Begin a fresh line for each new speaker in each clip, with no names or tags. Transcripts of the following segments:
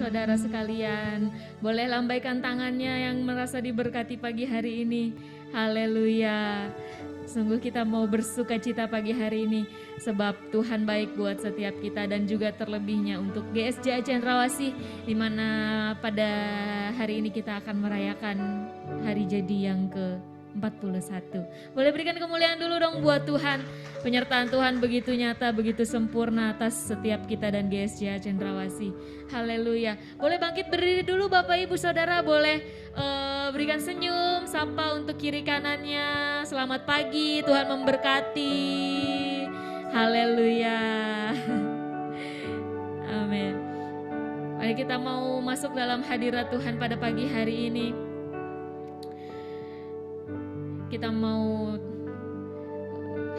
saudara sekalian. Boleh lambaikan tangannya yang merasa diberkati pagi hari ini. Haleluya. Sungguh kita mau bersuka cita pagi hari ini sebab Tuhan baik buat setiap kita dan juga terlebihnya untuk GSJ Cendrawasih di mana pada hari ini kita akan merayakan hari jadi yang ke-41. Boleh berikan kemuliaan dulu dong buat Tuhan. Penyertaan Tuhan begitu nyata, begitu sempurna atas setiap kita dan GSJ Cendrawasih. Haleluya. Boleh bangkit berdiri dulu Bapak Ibu Saudara, boleh berikan senyum, sapa untuk kiri kanannya. Selamat pagi, Tuhan memberkati. Haleluya. Amin. Mari kita mau masuk dalam hadirat Tuhan pada pagi hari ini. Kita mau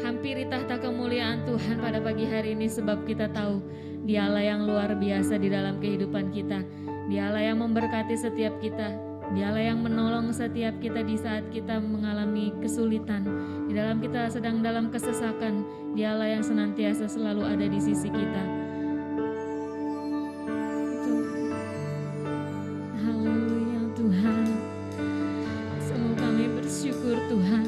hampiri tahta kemuliaan Tuhan pada pagi hari ini sebab kita tahu Dialah yang luar biasa di dalam kehidupan kita. Dialah yang memberkati setiap kita. Dialah yang menolong setiap kita di saat kita mengalami kesulitan. Di dalam kita sedang dalam kesesakan, Dialah yang senantiasa selalu ada di sisi kita. Haleluya Tuhan. Sungguh kami bersyukur Tuhan.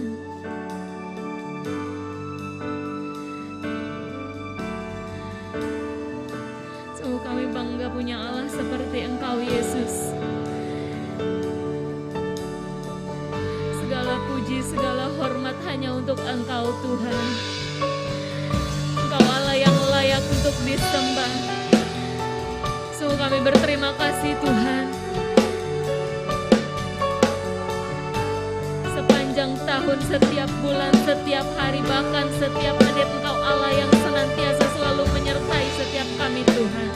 Sungguh kami bangga punya Allah seperti Engkau Yesus. Segala puji, segala hormat hanya untuk Engkau Tuhan. Engkau Allah yang layak untuk disembah. Sungguh kami berterima kasih Tuhan. Sepanjang tahun, setiap bulan, setiap hari, bahkan setiap menit Engkau Allah yang senantiasa selalu menyertai setiap kami Tuhan.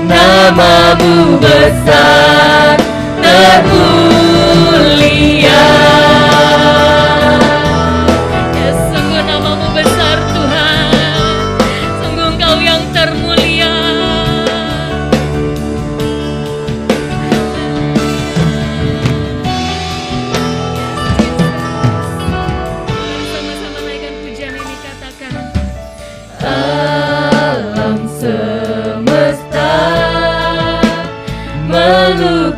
Namamu besar termulia.
Ya sungguh namamu besar Tuhan. Sungguh Engkau yang termulia. Sama-sama naikkan pujian ini, katakan
alam semesta melukiskan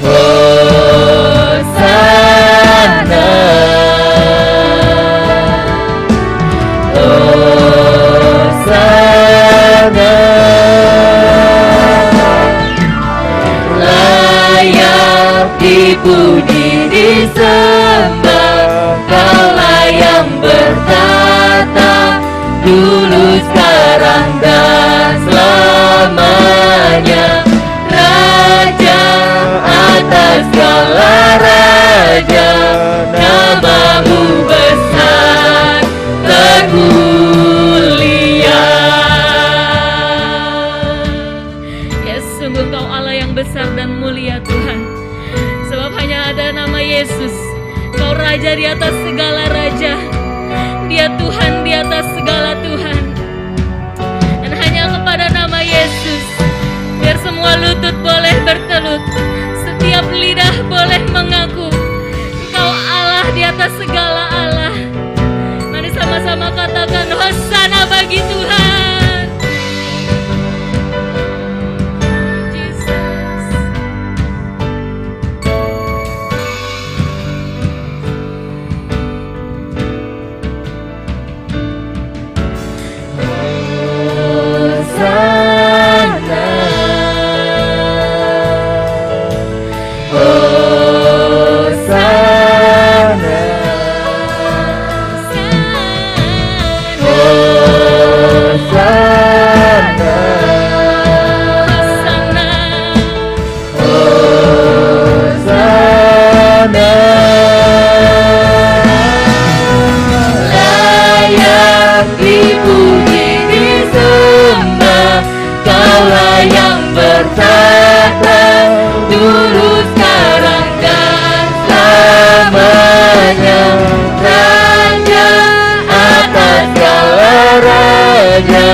Hosana, Hosana, layak dipuji disembah, Kaulah yang bertata dulu, sekarang dan selamanya. Raja atas segala raja, namamu besar termulia.
Ya, sungguh Kau Allah yang besar dan mulia Tuhan. Sebab hanya ada nama Yesus. Kau Raja di atas segala raja. Dia Tuhan di atas segala Tuhan. Dan hanya kepada nama Yesus, biar semua lutut boleh bertelut, setiap lidah boleh mengaku Engkau Allah di atas segala Allah. Mari sama-sama katakan Hosana bagi Tuhan. Jesus.
Hosana, Hosana, Hosana, Hosana, layak dipuji disembah, Kaulah yang bertata dulu, sekarang dan selamanya. Raja atas segala raja,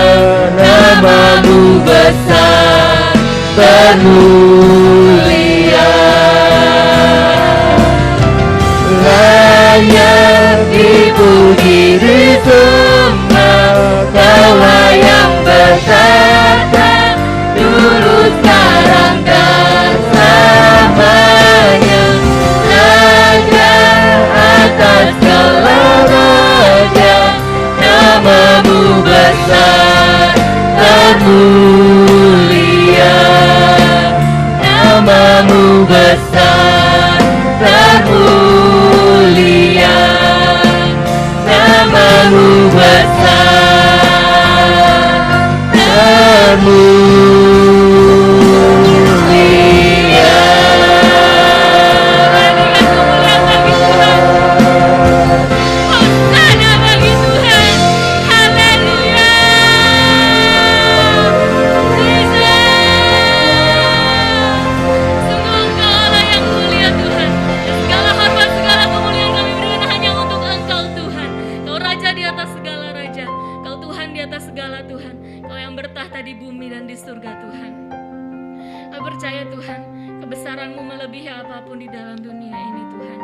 namamu besar termulia. Layak dipuji disembah, Kaulah yang bertata dulu, sekarang dan selamanya. Raja atas segala raja, namamu besar termulia. Namamu besar termulia. Namamu besar termulia.
Hosana bagi Tuhan. Haleluya. Sungguh Engkau Allah yang mulia Tuhan. Segala hormat, segala kemuliaan kami berikan hanya untuk Engkau Tuhan. Kau Raja di atas segala raja. Kau Tuhan di atas segala Tuhan. Kau yang bertahta di bumi dan di surga Tuhan. Kau percaya Tuhan, kebesaran-Mu melebihi apapun di dalam dunia ini Tuhan.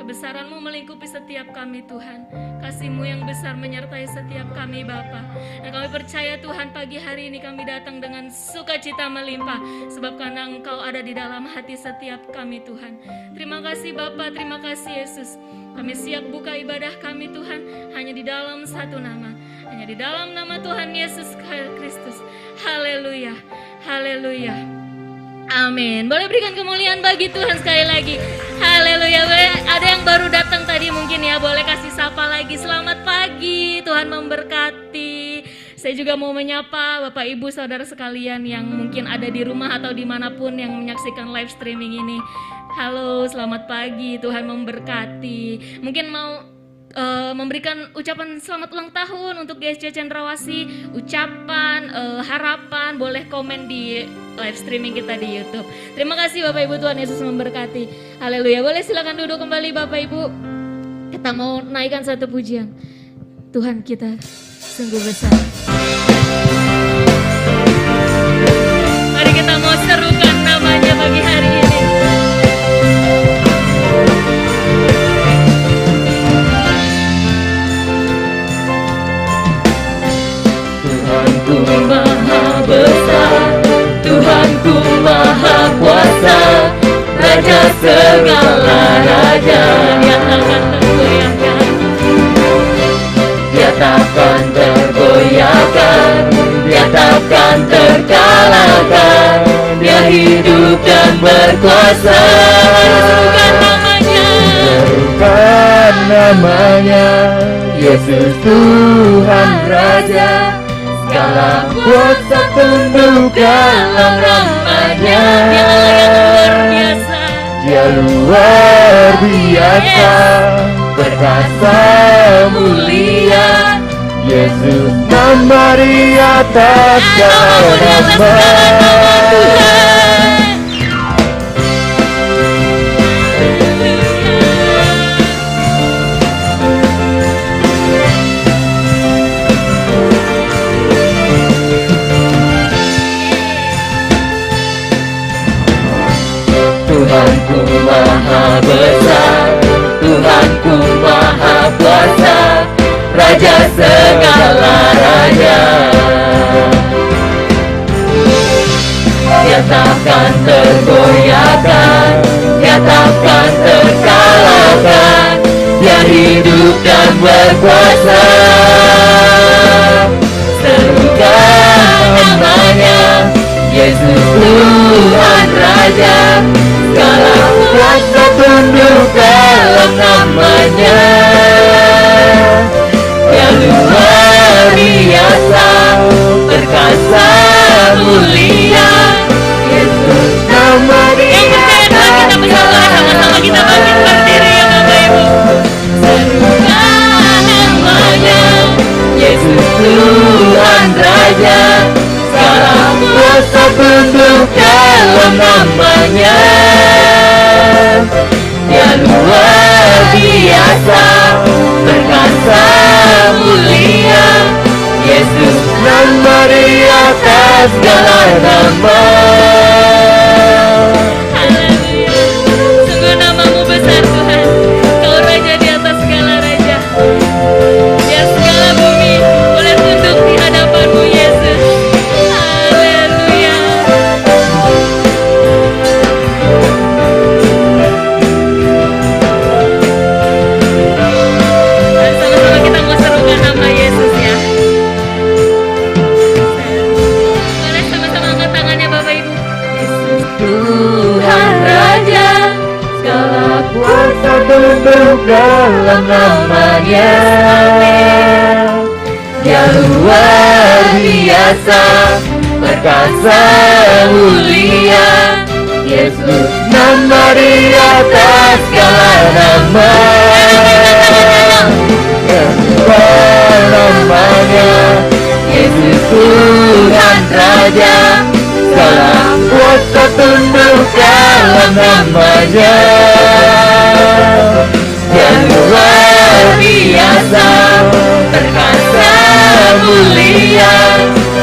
Kebesaran-Mu melingkupi setiap kami Tuhan. Kasih-Mu yang besar menyertai setiap kami Bapa. Dan kami percaya Tuhan, pagi hari ini kami datang dengan sukacita melimpah, sebab karena Engkau ada di dalam hati setiap kami Tuhan. Terima kasih Bapa, terima kasih Yesus. Kami siap buka ibadah kami Tuhan hanya di dalam satu nama, hanya di dalam nama Tuhan Yesus Kristus. Haleluya, haleluya. Amin. Boleh berikan kemuliaan bagi Tuhan sekali lagi. Haleluya. Ada yang baru datang tadi mungkin ya, boleh kasih sapa lagi. Selamat pagi, Tuhan memberkati. Saya juga mau menyapa Bapak Ibu Saudara sekalian yang mungkin ada di rumah atau dimanapun yang menyaksikan live streaming ini. Halo, selamat pagi, Tuhan memberkati. Mungkin mau memberikan ucapan selamat ulang tahun untuk GSC Cendrawasih, ucapan harapan, boleh komen di live streaming kita di YouTube. Terima kasih Bapak Ibu, Tuhan Yesus memberkati. Haleluya. Boleh silakan duduk kembali Bapak Ibu. Kita mau naikkan satu pujian. Tuhan kita sungguh besar. Mari kita mau serukan namanya pagi hari ini.
Tuhanku maha besar, Tuhanku maha kuasa, Raja segala raja.
Dia takkan tergoyahkan,
Dia takkan terkalahkan. Dia hidup dan berkuasa.
serukan namanya.
Serukan namanya, Yesus Tuhan Raja. Segala kuasa tunduk dalam namanya.
Dia luar biasa,
Dia luar biasa, perkasa mulia. Yesus nama di atas segala nama. Tuhanku maha besar, Tuhanku maha kuasa, Raja segala raja. Dia takkan tergoyahkan, Dia takkan terkalahkan. Dia hidup dan berkuasa. Serukan namanya, Yesus Tuhan Raja. Segala kuasa tunduk dalam namanya. Dia luar biasa, perkasa mulia. Yesus nama di atas
sama kita bangkit berdiri ya Bapak Ibu.
serukan namanya, Yesus Tuhan Raja. Segala kuasa tunduk dalam namanya. Dia luar biasa, perkasa mulia. Yesus nama di atas segala nama.
Haleluya. Sungguh namamu besar Tuhan. Kau Raja di atas segala raja. Biar segala bumi boleh tunduk di hadapanmu Yesus. Haleluya. Dan sama-sama kita mau serukan nama Yesus ya. Boleh sama-sama angkat tangannya Bapak Ibu. Yesus
Tuhan Raja, segala kuasa tunduk dalam namanya. Dia luar biasa, perkasa mulia. Yesus nama di atas segala nama. Dia namanya, Yesus Tuhan Raja. Segala kuasa tunduk dalam namanya. Dia luar biasa, perkasa mulia.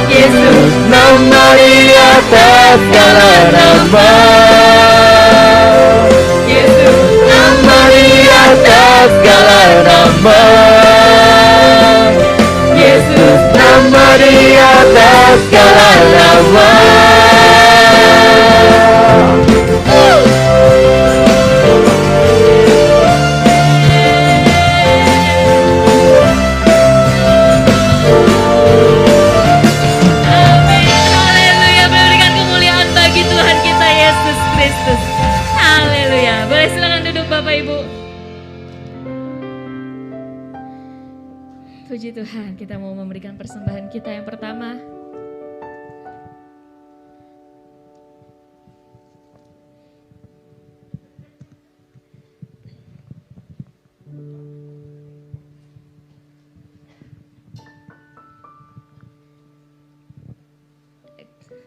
Yesus nama di atas segala nama. Yesus nama di atas segala nama. Yesus nama di atas segala nama.
Amin. Haleluya. Berikan kemuliaan bagi Tuhan kita Yesus Kristus. Haleluya. Boleh silakan duduk Bapak Ibu. Puji Tuhan, kita mau memberikan persembahan kita yang pertama.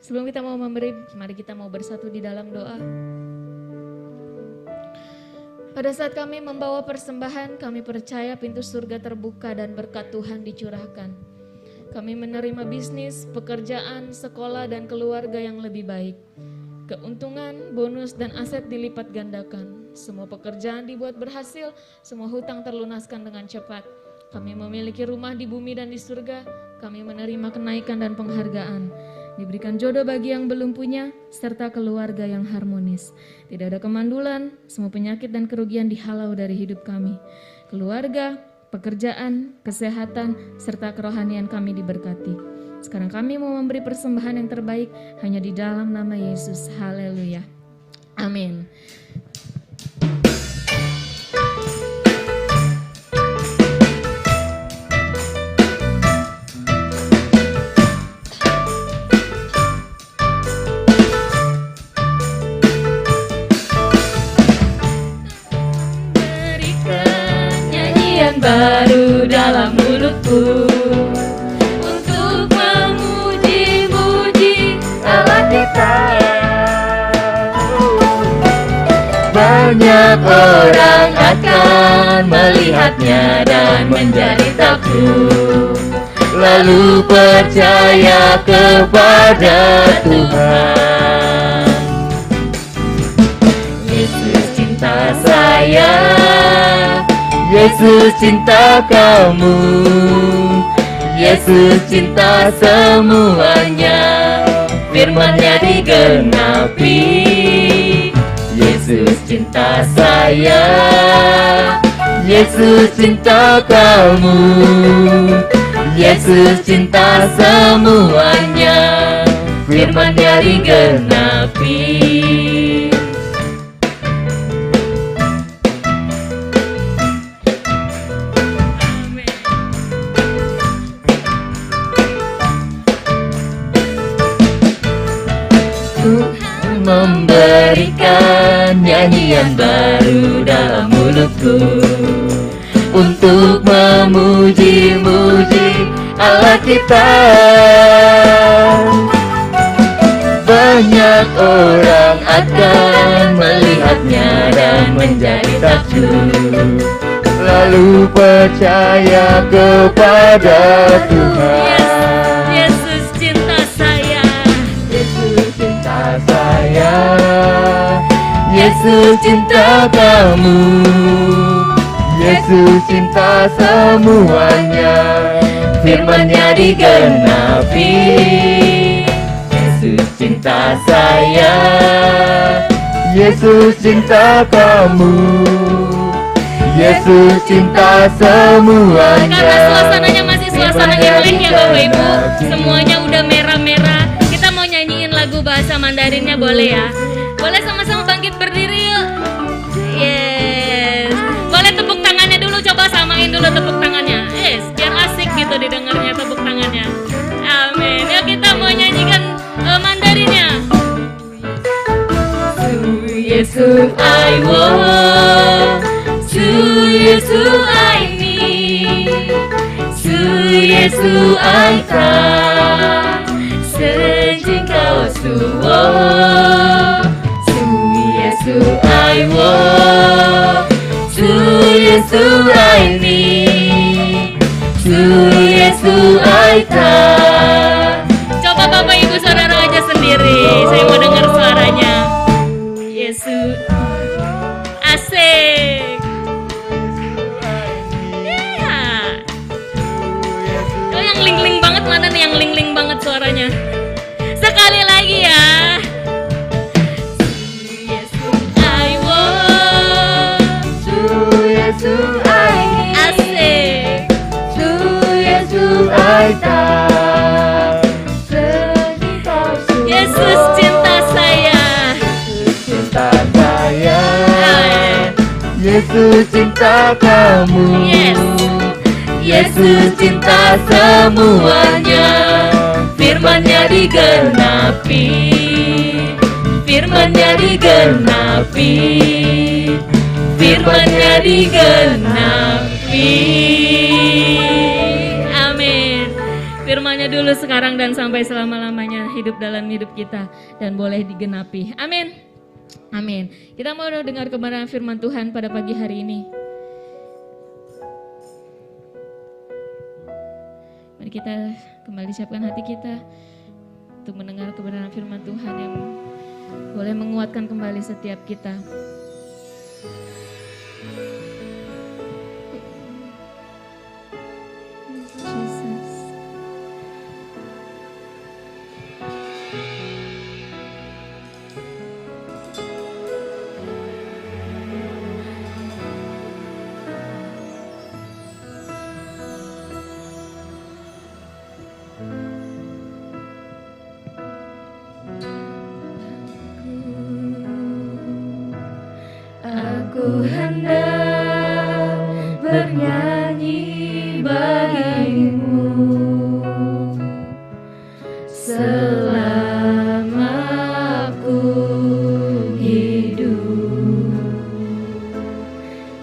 Sebelum kita mau memberi, mari kita mau bersatu di dalam doa. Pada saat kami membawa persembahan, kami percaya pintu surga terbuka dan berkat Tuhan dicurahkan. Kami menerima bisnis, pekerjaan, sekolah, dan keluarga yang lebih baik. Keuntungan, bonus, dan aset dilipat gandakan. Semua pekerjaan dibuat berhasil, semua hutang terlunaskan dengan cepat. Kami memiliki rumah di bumi dan di surga, kami menerima kenaikan dan penghargaan. Diberikan jodoh bagi yang belum punya, serta keluarga yang harmonis. Tidak ada kemandulan, semua penyakit dan kerugian dihalau dari hidup kami. Keluarga, pekerjaan, kesehatan, serta kerohanian kami diberkati. Sekarang kami mau memberi persembahan yang terbaik hanya di dalam nama Yesus. Haleluya. Amin.
Baru dalam mulutku untuk memuji-muji Allah kita. Banyak orang akan melihatnya dan menjadi takut, lalu percaya kepada Tuhan. Yesus cinta saya, Yesus cinta kamu, Yesus cinta semuanya, firman-Nya digenapi. Yesus cinta saya, Yesus cinta kamu, Yesus cinta semuanya, firman-Nya digenapi. Memberikan nyanyian baru dalam mulutku untuk memuji-muji Allah kita. Banyak orang akan melihatnya dan menjadi takjub, lalu percaya kepada Tuhan.
Yesus cinta saya,
Yesus cinta saya, Yesus cinta kamu, Yesus cinta semuanya, firman-Nya digenapi. Yesus cinta saya, Yesus cinta kamu, Yesus cinta semuanya.
karena suasananya masih suasana Imlek ya Bapak Ibu, semuanya udah merah-merah. Kita mau nyanyiin lagu bahasa Mandarinnya, boleh ya? Boleh sama-sama bangkit berdiri yuk. Yes. Boleh tepuk tangannya dulu, coba samain dulu tepuk tangannya. Yes, biar asik gitu didengarnya tepuk tangannya. Amin. Yuk kita mau nyanyikan Mandarinnya.
Yesus I want, Yesus I need, Yesus I can, senjingkau suwo. Yesus I want, Yesus I need, Yesus I can.
Coba Bapak Ibu Saudara aja sendiri. Saya mau dengar suaranya. Yesus. Asik. Iya. Oh, yang ling-ling banget, mana nih yang ling-ling banget suaranya? Sekali lagi ya. Yesus I want.
Yesus I need,
Asik.
Yesus I can, senjingkau suwo.
Yesus cinta saya.
Cinta saya,
Amin.
Yesus cinta kamu,
Yes.
Yesus cinta semuanya, firman-Nya digenapi, firman-Nya digenapi, firman-Nya digenapi.
Amin. Firman-Nya dulu sekarang dan sampai selama-lamanya hidup dalam hidup kita dan boleh digenapi. Amin. Amin. Kita mau dengar kebenaran firman Tuhan pada pagi hari ini. Mari kita kembali siapkan hati kita untuk mendengar kebenaran firman Tuhan yang boleh menguatkan kembali setiap kita. Jesus.
Aku hendak bernyanyi bagimu selama aku hidup,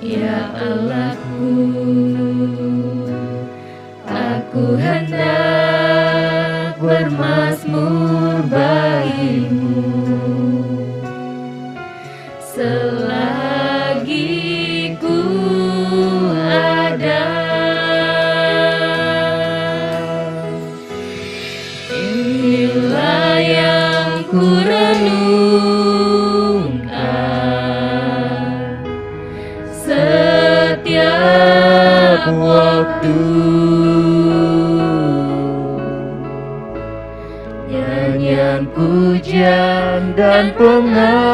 ya Allahku. Aku hendak bermazmur bagimu selagi ku ada. Inilah yang ku renungkan setiap waktu, nyanyian pujian dan pengagungan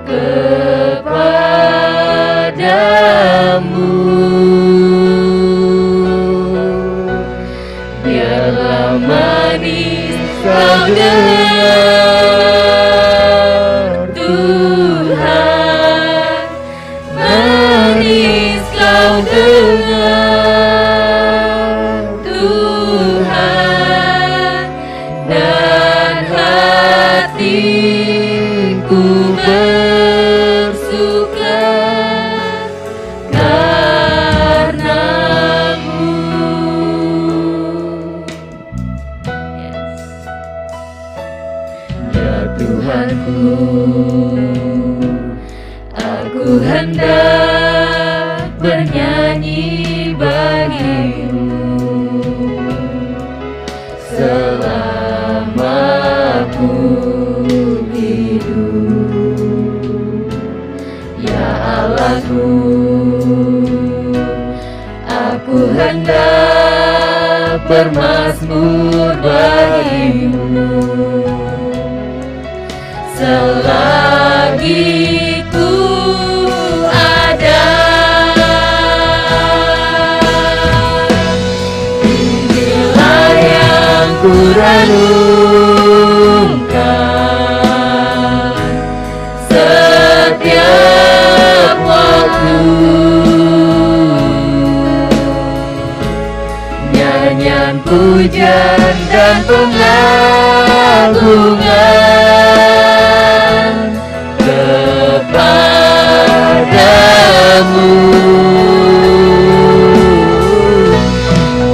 kepadamu. Biarlah manis kau dengar Tuhan, manis kau dengar Tuhan, dan hatiku bersuka karenamu. Ya Tuhanku, aku hendak bernyanyi bagimu selama aku hidup, ya Allahku. Aku hendak bermazmur bagimu selagi ku ada. Inilah yang ku renungkan setiap waktu, nyanyian pujian dan pengagungan kepadamu.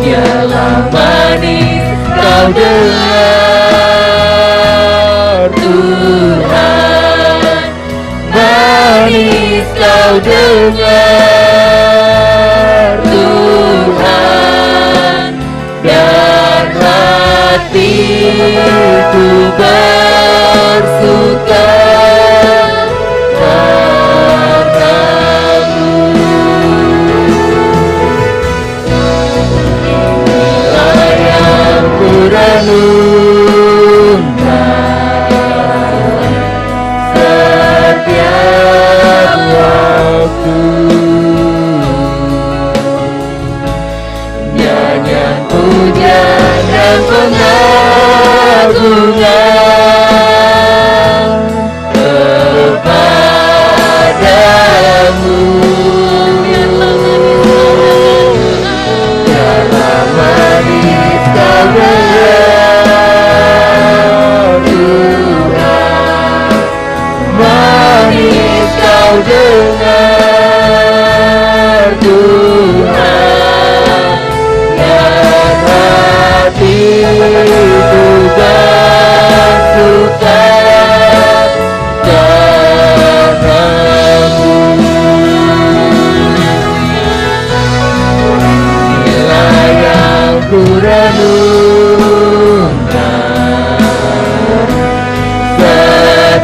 Biarlah manis kau dengar Tuhan, manis kau dengar Tuhan, dan hatiku bersuka karenamu. Inilah yang ku renungkan setiap waktu, nyanyian pujian dan pengagungan kepadamu. Biarlah manis kau dengar Tuhan, manis kau dengar Tuhan, dan hatiku bersuka karenamu. Inilah yang ku renungkan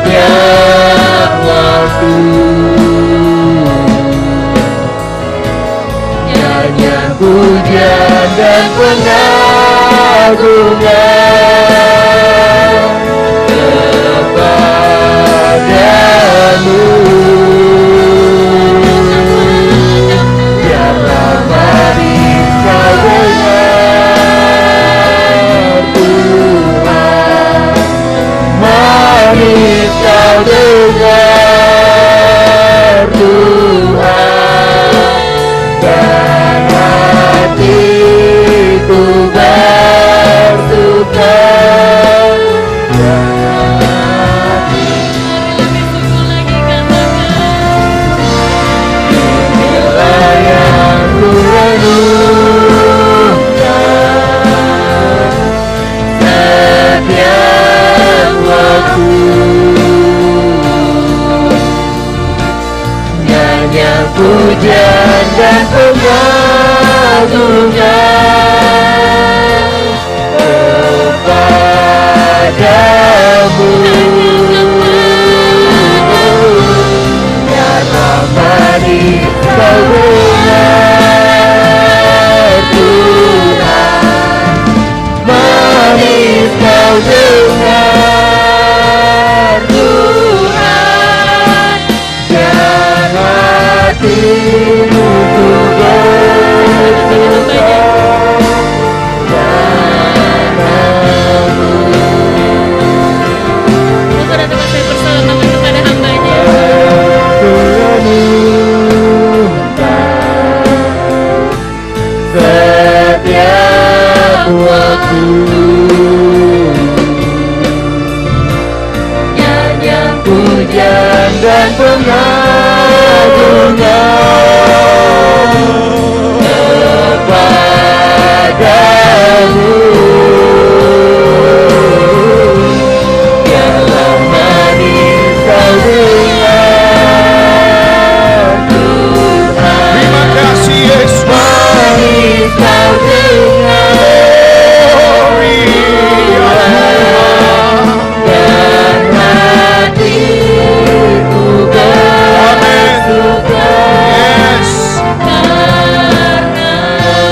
setiap waktu, nyanyian pujian dan pengagungan kepadamu. Biarlah manis kau dengar Tuhan, manis pujian dan pengagungan kepadamu. Biarlah manis kau dengar Tuhan, manis kau dengar Tuhan, dan hatimu bersuka.
Saudara dapat saya bersalawat kepada hambanya.
Setiap waktu nyanyian pujian dan pengagungan kepadamu. Biarlah manis kau dengar Tuhan.
Terima kasih Yesus.
Manis kau dengar dan hatiku bersuka.
Yes.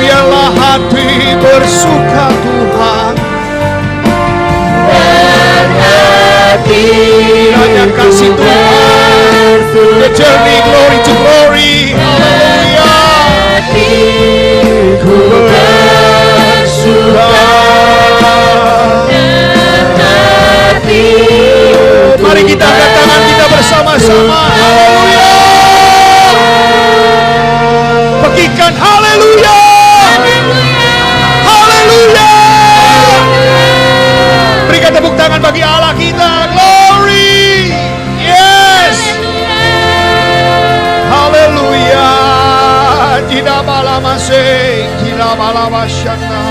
Biarlah hati bersuka Tuhan.
Dan hatiku
Hanya kasih Tuhan. The journey glory to glory. Haleluya.
hatiku bersuka.
Mari kita angkat tangan kita bersama-sama. Haleluya. Bagikan haleluya. Haleluya. Berikan tepuk tangan bagi Allah kita. Glory. Yes. Haleluya. Tidak balamase, tidak balamasyana.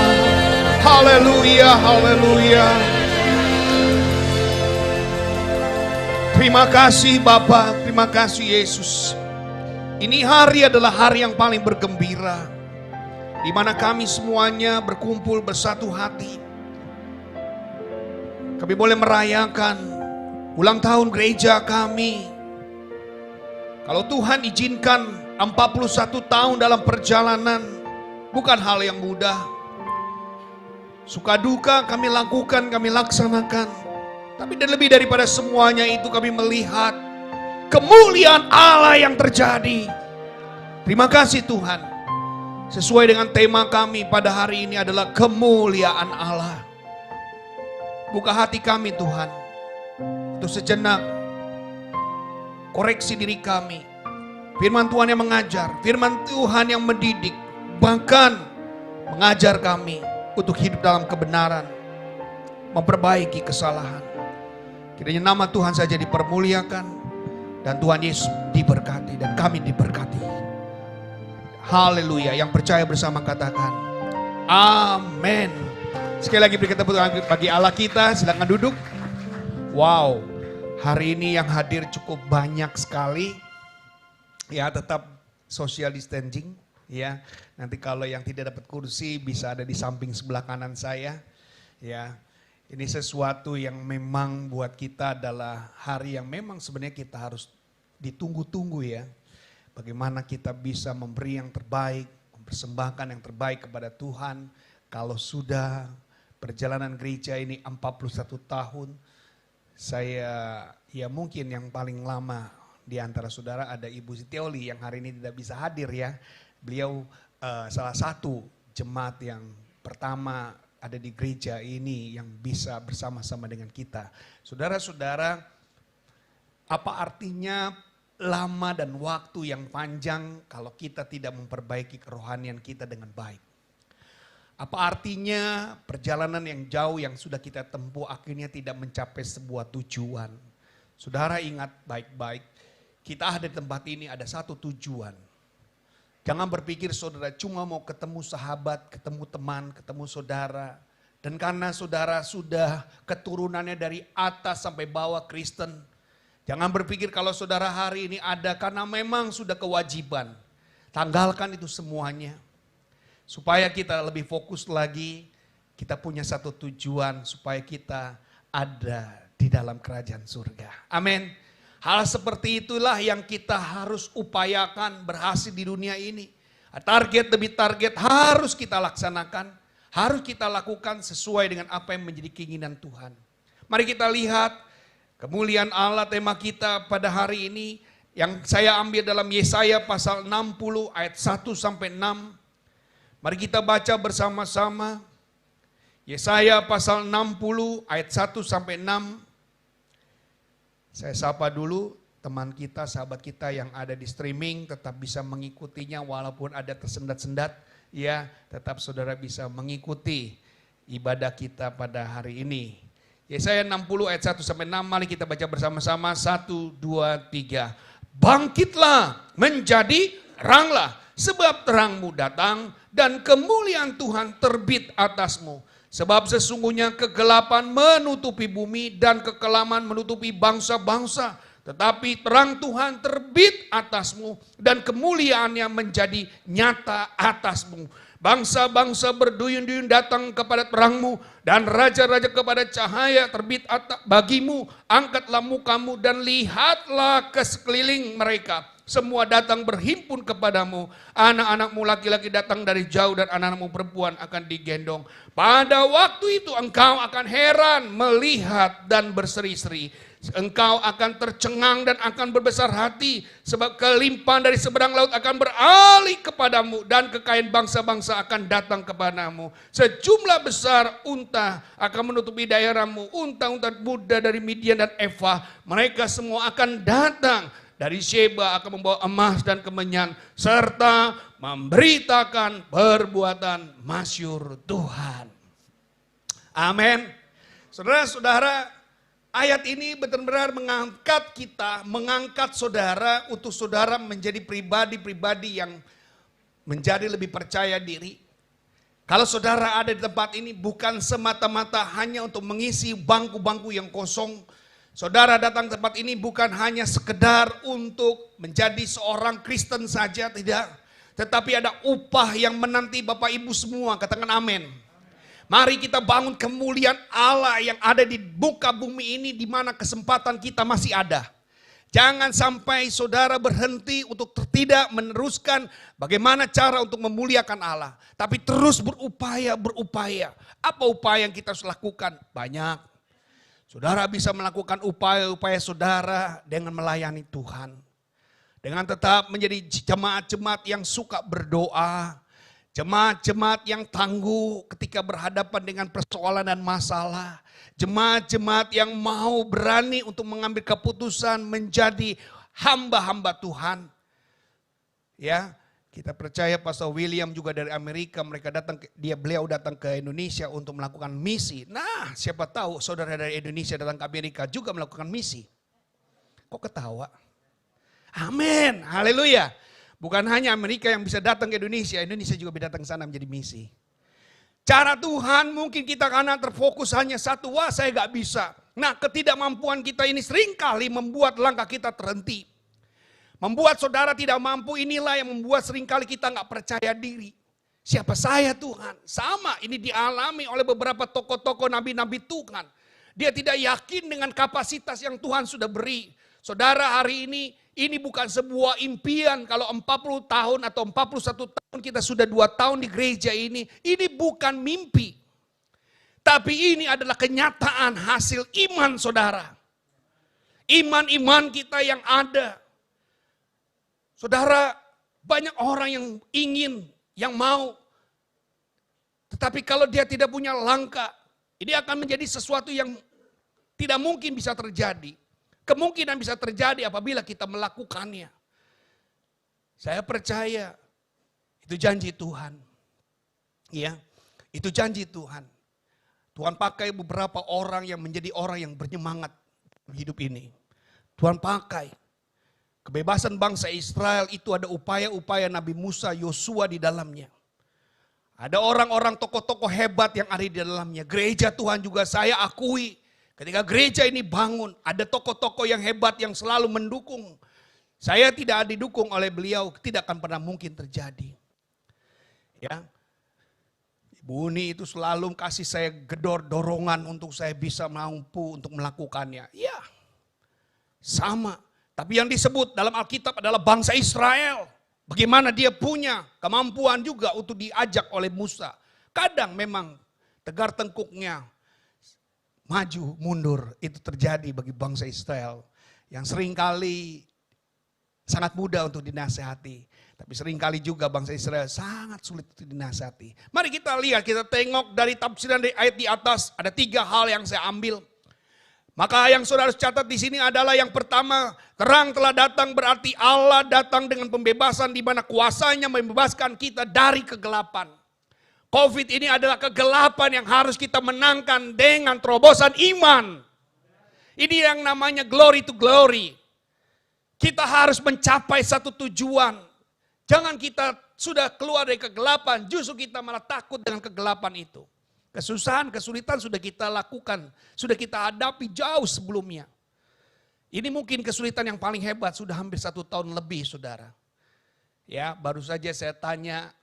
Haleluya, haleluya. Terima kasih Bapa, terima kasih Yesus. Ini hari adalah hari yang paling bergembira, di mana kami semuanya berkumpul bersatu hati. Kami boleh merayakan ulang tahun gereja kami. Kalau Tuhan izinkan 41 tahun dalam perjalanan, bukan hal yang mudah. Suka duka kami lakukan, kami laksanakan. Tapi dan lebih daripada semuanya itu kami melihat kemuliaan Allah yang terjadi. Terima kasih Tuhan. Sesuai dengan tema kami pada hari ini adalah kemuliaan Allah. Buka hati kami Tuhan. Untuk sejenak koreksi diri kami. Firman Tuhan yang mengajar, firman Tuhan yang mendidik, bahkan mengajar kami untuk hidup dalam kebenaran, memperbaiki kesalahan. Kiranya nama Tuhan saja dipermuliakan dan Tuhan Yesus diberkati dan kami diberkati. Haleluya. Yang percaya bersama katakan amin. Sekali lagi berikan tepuk tangan bagi Allah kita. Silakan duduk. Wow, hari ini yang hadir cukup banyak sekali. Ya, tetap social distancing ya. Nanti kalau yang tidak dapat kursi bisa ada di samping sebelah kanan saya. Ya. Ini sesuatu yang memang buat kita adalah hari yang memang sebenarnya kita harus ditunggu-tunggu ya. Bagaimana kita bisa memberi yang terbaik, mempersembahkan yang terbaik kepada Tuhan. Kalau sudah perjalanan gereja ini 41 tahun, saya ya mungkin yang paling lama di antara saudara ada Ibu Sitioli yang hari ini tidak bisa hadir ya. Beliau salah satu jemaat yang pertama ada di gereja ini yang bisa bersama-sama dengan kita. Saudara-saudara, apa artinya lama dan waktu yang panjang kalau kita tidak memperbaiki kerohanian kita dengan baik? Apa artinya perjalanan yang jauh yang sudah kita tempuh akhirnya tidak mencapai sebuah tujuan? Saudara ingat baik-baik, kita ada di tempat ini ada satu tujuan. Jangan berpikir saudara cuma mau ketemu sahabat, ketemu teman, ketemu saudara. Dan karena saudara sudah keturunannya dari atas sampai bawah Kristen. Jangan berpikir kalau saudara hari ini ada karena memang sudah kewajiban. Tanggalkan itu semuanya. Supaya kita lebih fokus lagi, kita punya satu tujuan supaya kita ada di dalam kerajaan surga. Amin. Hal seperti itulah yang kita harus upayakan berhasil di dunia ini. Target demi target harus kita laksanakan, harus kita lakukan sesuai dengan apa yang menjadi keinginan Tuhan. Mari kita lihat kemuliaan Allah, tema kita pada hari ini yang saya ambil dalam Yesaya pasal 60 ayat 1 sampai 6. Mari kita baca bersama-sama. Yesaya pasal 60 ayat 1 sampai 6. Saya sapa dulu teman kita, sahabat kita yang ada di streaming, tetap bisa mengikutinya walaupun ada tersendat-sendat. Ya, tetap saudara bisa mengikuti ibadah kita pada hari ini. Yesaya 60 ayat 1 sampai 6, mari kita baca bersama-sama. 1, 2, 3. Bangkitlah, menjadi teranglah, sebab terangmu datang dan kemuliaan Tuhan terbit atasmu. Sebab sesungguhnya kegelapan menutupi bumi dan kekelaman menutupi bangsa-bangsa. Tetapi terang Tuhan terbit atasmu dan kemuliaannya menjadi nyata atasmu. Bangsa-bangsa berduyun-duyun datang kepada terangmu dan raja-raja kepada cahaya terbit bagimu. Angkatlah mukamu dan lihatlah ke sekeliling mereka. Semua datang berhimpun kepadamu. Anak-anakmu laki-laki datang dari jauh dan anak-anakmu perempuan akan digendong. Pada waktu itu engkau akan heran melihat dan berseri-seri. Engkau akan tercengang dan akan berbesar hati. Sebab kelimpahan dari seberang laut akan beralih kepadamu. Dan kekayaan bangsa-bangsa akan datang kepadamu. Sejumlah besar unta akan menutupi daerahmu. Unta-unta muda dari Midian dan Eva. Mereka semua akan datang. Dari Sheba akan membawa emas dan kemenyan. Serta memberitakan perbuatan masyhur Tuhan. Amin. Saudara-saudara, ayat ini benar-benar mengangkat kita, mengangkat saudara untuk saudara menjadi pribadi-pribadi yang menjadi lebih percaya diri. Kalau saudara ada di tempat ini bukan semata-mata hanya untuk mengisi bangku-bangku yang kosong. Saudara datang ke tempat ini bukan hanya sekedar untuk menjadi seorang Kristen saja, tidak. Tetapi ada upah yang menanti Bapak Ibu semua, katakan amin. Mari kita bangun kemuliaan Allah yang ada di muka bumi ini di mana kesempatan kita masih ada. Jangan sampai saudara berhenti untuk tidak meneruskan bagaimana cara untuk memuliakan Allah. Tapi terus berupaya. Apa upaya yang kita harus lakukan? Banyak. Saudara bisa melakukan upaya-upaya saudara dengan melayani Tuhan. Dengan tetap menjadi jemaat-jemaat yang suka berdoa. Jemaat-jemaat yang tangguh ketika berhadapan dengan persoalan dan masalah. Jemaat-jemaat yang mau berani untuk mengambil keputusan menjadi hamba-hamba Tuhan. Ya, kita percaya Pastor William juga dari Amerika, beliau datang ke Indonesia untuk melakukan misi. Nah, siapa tahu saudara dari Indonesia datang ke Amerika juga melakukan misi. Kok ketawa? Amin, haleluya. Bukan hanya Amerika yang bisa datang ke Indonesia, Indonesia juga bisa datang ke sana menjadi misi. Cara Tuhan mungkin kita karena terfokus hanya satu, wah saya gak bisa. Nah, ketidakmampuan kita ini seringkali membuat langkah kita terhenti. Membuat saudara tidak mampu, inilah yang membuat seringkali kita gak percaya diri. Siapa saya Tuhan? Sama, ini dialami oleh beberapa tokoh-tokoh nabi-nabi Tuhan. Dia tidak yakin dengan kapasitas yang Tuhan sudah beri. Saudara hari ini bukan sebuah impian kalau 40 tahun atau 41 tahun kita sudah 2 tahun di gereja ini. Ini bukan mimpi. Tapi ini adalah kenyataan hasil iman saudara. Iman-iman kita yang ada. Saudara, banyak orang yang ingin, yang mau. Tetapi kalau dia tidak punya langkah, ini akan menjadi sesuatu yang tidak mungkin bisa terjadi. Kemungkinan bisa terjadi apabila kita melakukannya. Saya percaya itu janji Tuhan. Ya, itu janji Tuhan. Tuhan pakai beberapa orang yang menjadi orang yang bersemangat hidup ini. Tuhan pakai. Kebebasan bangsa Israel itu ada upaya-upaya Nabi Musa, Yosua di dalamnya. Ada orang-orang tokoh-tokoh hebat yang ada di dalamnya. Gereja Tuhan juga saya akui. Ketika gereja ini bangun, ada tokoh-tokoh yang hebat yang selalu mendukung. Saya tidak didukung oleh beliau, tidak akan pernah mungkin terjadi. Ya, Ibu Uni itu selalu kasih saya dorongan untuk saya bisa mampu untuk melakukannya. Ya, sama. Tapi yang disebut dalam Alkitab adalah bangsa Israel. Bagaimana dia punya kemampuan juga untuk diajak oleh Musa. Kadang memang tegar tengkuknya maju mundur itu terjadi bagi bangsa Israel. Yang seringkali sangat mudah untuk dinasehati. Tapi seringkali juga bangsa Israel sangat sulit untuk dinasehati. Mari kita lihat, kita tengok dari tafsiran dari ayat di atas. Ada 3 hal yang saya ambil. Maka yang saudara harus catat di sini adalah yang pertama, terang telah datang berarti Allah datang dengan pembebasan di mana kuasanya membebaskan kita dari kegelapan. Covid ini adalah kegelapan yang harus kita menangkan dengan terobosan iman. Ini yang namanya glory to glory. Kita harus mencapai satu tujuan. Jangan kita sudah keluar dari kegelapan, justru kita malah takut dengan kegelapan itu. Kesusahan, kesulitan sudah kita lakukan, sudah kita hadapi jauh sebelumnya. Ini mungkin kesulitan yang paling hebat, sudah hampir 1 tahun lebih saudara. Ya, baru saja saya tanya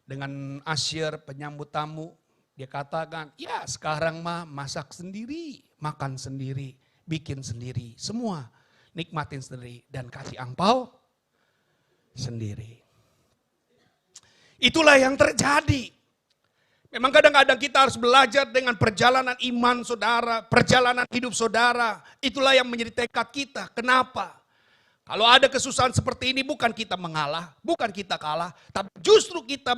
dengan Asyir penyambut tamu, dia katakan, ya sekarang mah masak sendiri, makan sendiri, bikin sendiri, semua nikmatin sendiri dan kasih angpau sendiri. Itulah yang terjadi. Memang kadang-kadang kita harus belajar dengan perjalanan iman saudara, perjalanan hidup saudara. Itulah yang menjadi tekad kita. Kenapa? Kalau ada kesusahan seperti ini bukan kita mengalah, bukan kita kalah. Tapi justru kita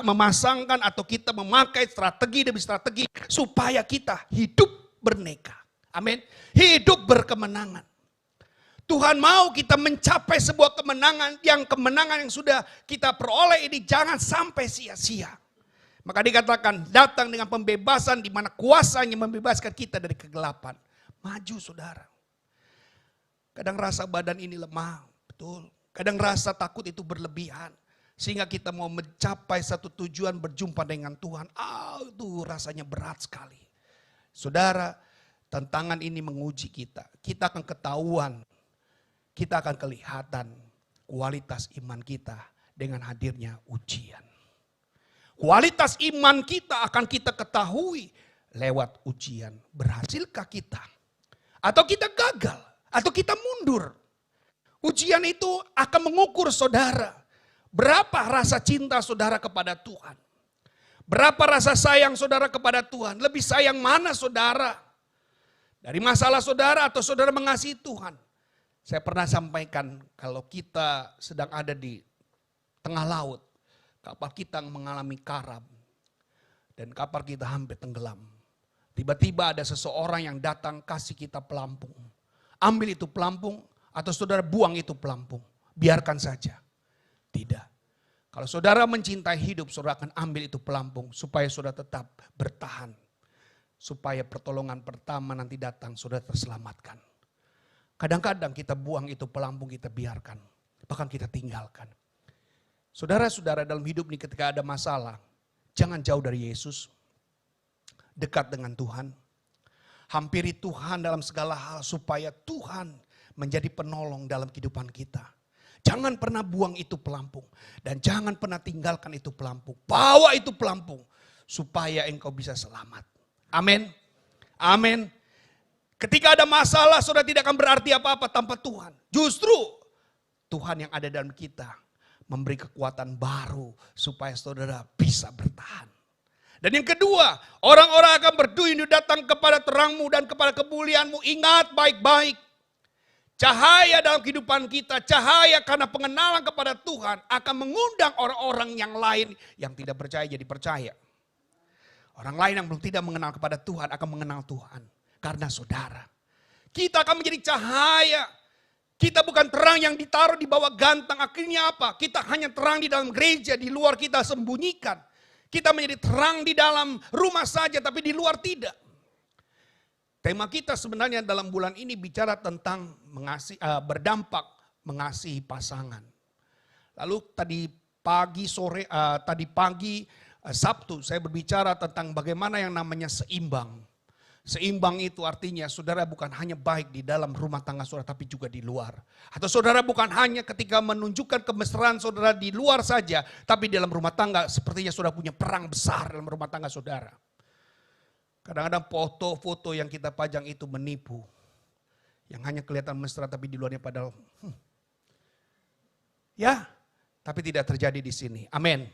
memasangkan atau kita memakai strategi demi strategi supaya kita hidup berneka. Amin. Hidup berkemenangan. Tuhan mau kita mencapai sebuah kemenangan yang sudah kita peroleh ini jangan sampai sia-sia. Maka dikatakan datang dengan pembebasan di mana kuasanya membebaskan kita dari kegelapan. Maju saudara. Kadang rasa badan ini lemah, betul. Kadang rasa takut itu berlebihan. Sehingga kita mau mencapai satu tujuan berjumpa dengan Tuhan. Itu rasanya berat sekali. Saudara, tantangan ini menguji kita. Kita akan ketahuan, kita akan kelihatan kualitas iman kita dengan hadirnya ujian. Kualitas iman kita akan kita ketahui lewat ujian. Berhasilkah kita? Atau kita gagal? Atau kita mundur? Ujian itu akan mengukur saudara. Berapa rasa cinta saudara kepada Tuhan? Berapa rasa sayang saudara kepada Tuhan? Lebih sayang mana saudara? Dari masalah saudara atau saudara mengasihi Tuhan? Saya pernah sampaikan kalau kita sedang ada di tengah laut. Kapal kita mengalami karam. Dan kapal kita hampir tenggelam. Tiba-tiba ada seseorang yang datang kasih kita pelampung. Ambil itu pelampung atau saudara buang itu pelampung. Biarkan saja. Tidak. Kalau saudara mencintai hidup, saudara akan ambil itu pelampung. Supaya saudara tetap bertahan. Supaya pertolongan pertama nanti datang, saudara terselamatkan. Kadang-kadang kita buang itu pelampung, kita biarkan. Bahkan kita tinggalkan. Saudara-saudara dalam hidup ini ketika ada masalah, jangan jauh dari Yesus. Dekat dengan Tuhan. Hampiri Tuhan dalam segala hal supaya Tuhan menjadi penolong dalam kehidupan kita. Jangan pernah buang itu pelampung. Dan jangan pernah tinggalkan itu pelampung. Bawa itu pelampung supaya engkau bisa selamat. Amin. Amin. Ketika ada masalah, saudara tidak akan berarti apa-apa tanpa Tuhan. Justru Tuhan yang ada dalam kita memberi kekuatan baru supaya saudara bisa bertahan. Dan yang kedua, orang-orang akan berduyun datang kepada terangmu dan kepada kemuliaanmu. Ingat baik-baik. Cahaya dalam kehidupan kita, cahaya karena pengenalan kepada Tuhan akan mengundang orang-orang yang lain yang tidak percaya jadi percaya. Orang lain yang belum tidak mengenal kepada Tuhan akan mengenal Tuhan. Karena saudara, kita akan menjadi cahaya. Kita bukan terang yang ditaruh di bawah gantang. Akhirnya apa? Kita hanya terang di dalam gereja, di luar kita sembunyikan. Kita menjadi terang di dalam rumah saja, tapi di luar tidak. Tema kita sebenarnya dalam bulan ini bicara tentang berdampak mengasihi pasangan. Lalu tadi pagi Sabtu saya berbicara tentang bagaimana yang namanya seimbang. Seimbang itu artinya saudara bukan hanya baik di dalam rumah tangga saudara tapi juga di luar. Atau saudara bukan hanya ketika menunjukkan kemesraan saudara di luar saja, tapi di dalam rumah tangga sepertinya saudara punya perang besar dalam rumah tangga saudara. Kadang-kadang foto-foto yang kita pajang itu menipu. Yang hanya kelihatan mesra tapi di luarnya padahal ya, tapi tidak terjadi di sini. Amin.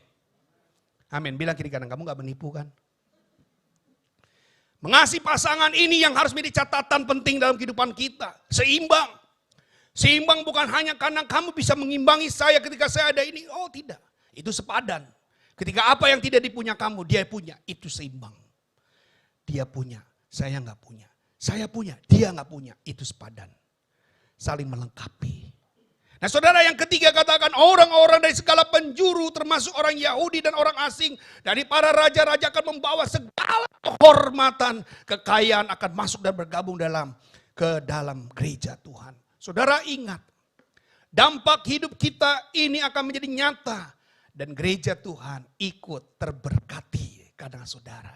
Amin. Bilang kiri kanan, kamu gak menipu kan? Mengasihi pasangan ini yang harus menjadi catatan penting dalam kehidupan kita. Seimbang. Seimbang bukan hanya karena kamu bisa mengimbangi saya ketika saya ada ini. Oh tidak, itu sepadan. Ketika apa yang tidak dipunya kamu, dia punya. Itu seimbang. Dia punya, saya gak punya. Saya punya, dia gak punya. Itu sepadan. Saling melengkapi. Nah saudara, yang ketiga katakan orang-orang dari segala penjuru termasuk orang Yahudi dan orang asing. Dari para raja-raja akan membawa segala kehormatan, kekayaan akan masuk dan bergabung ke dalam gereja Tuhan. Saudara ingat, dampak hidup kita ini akan menjadi nyata. Dan gereja Tuhan ikut terberkati karena saudara.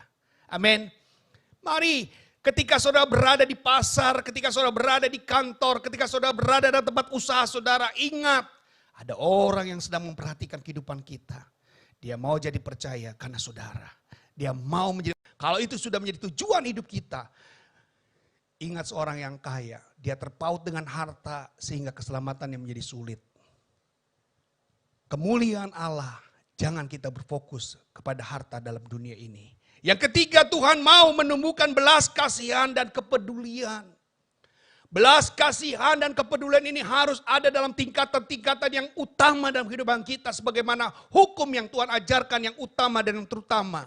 Amin. Mari. Ketika saudara berada di pasar, ketika saudara berada di kantor, ketika saudara berada dalam tempat usaha saudara, ingat ada orang yang sedang memperhatikan kehidupan kita. Dia mau jadi percaya karena saudara. Dia mau menjadi, kalau itu sudah menjadi tujuan hidup kita. Ingat seorang yang kaya, dia terpaut dengan harta sehingga keselamatannya menjadi sulit. Kemuliaan Allah, jangan kita berfokus kepada harta dalam dunia ini. Yang ketiga, Tuhan mau menemukan belas kasihan dan kepedulian. Belas kasihan dan kepedulian ini harus ada dalam tingkatan-tingkatan yang utama dalam kehidupan kita. Sebagaimana hukum yang Tuhan ajarkan yang utama dan yang terutama.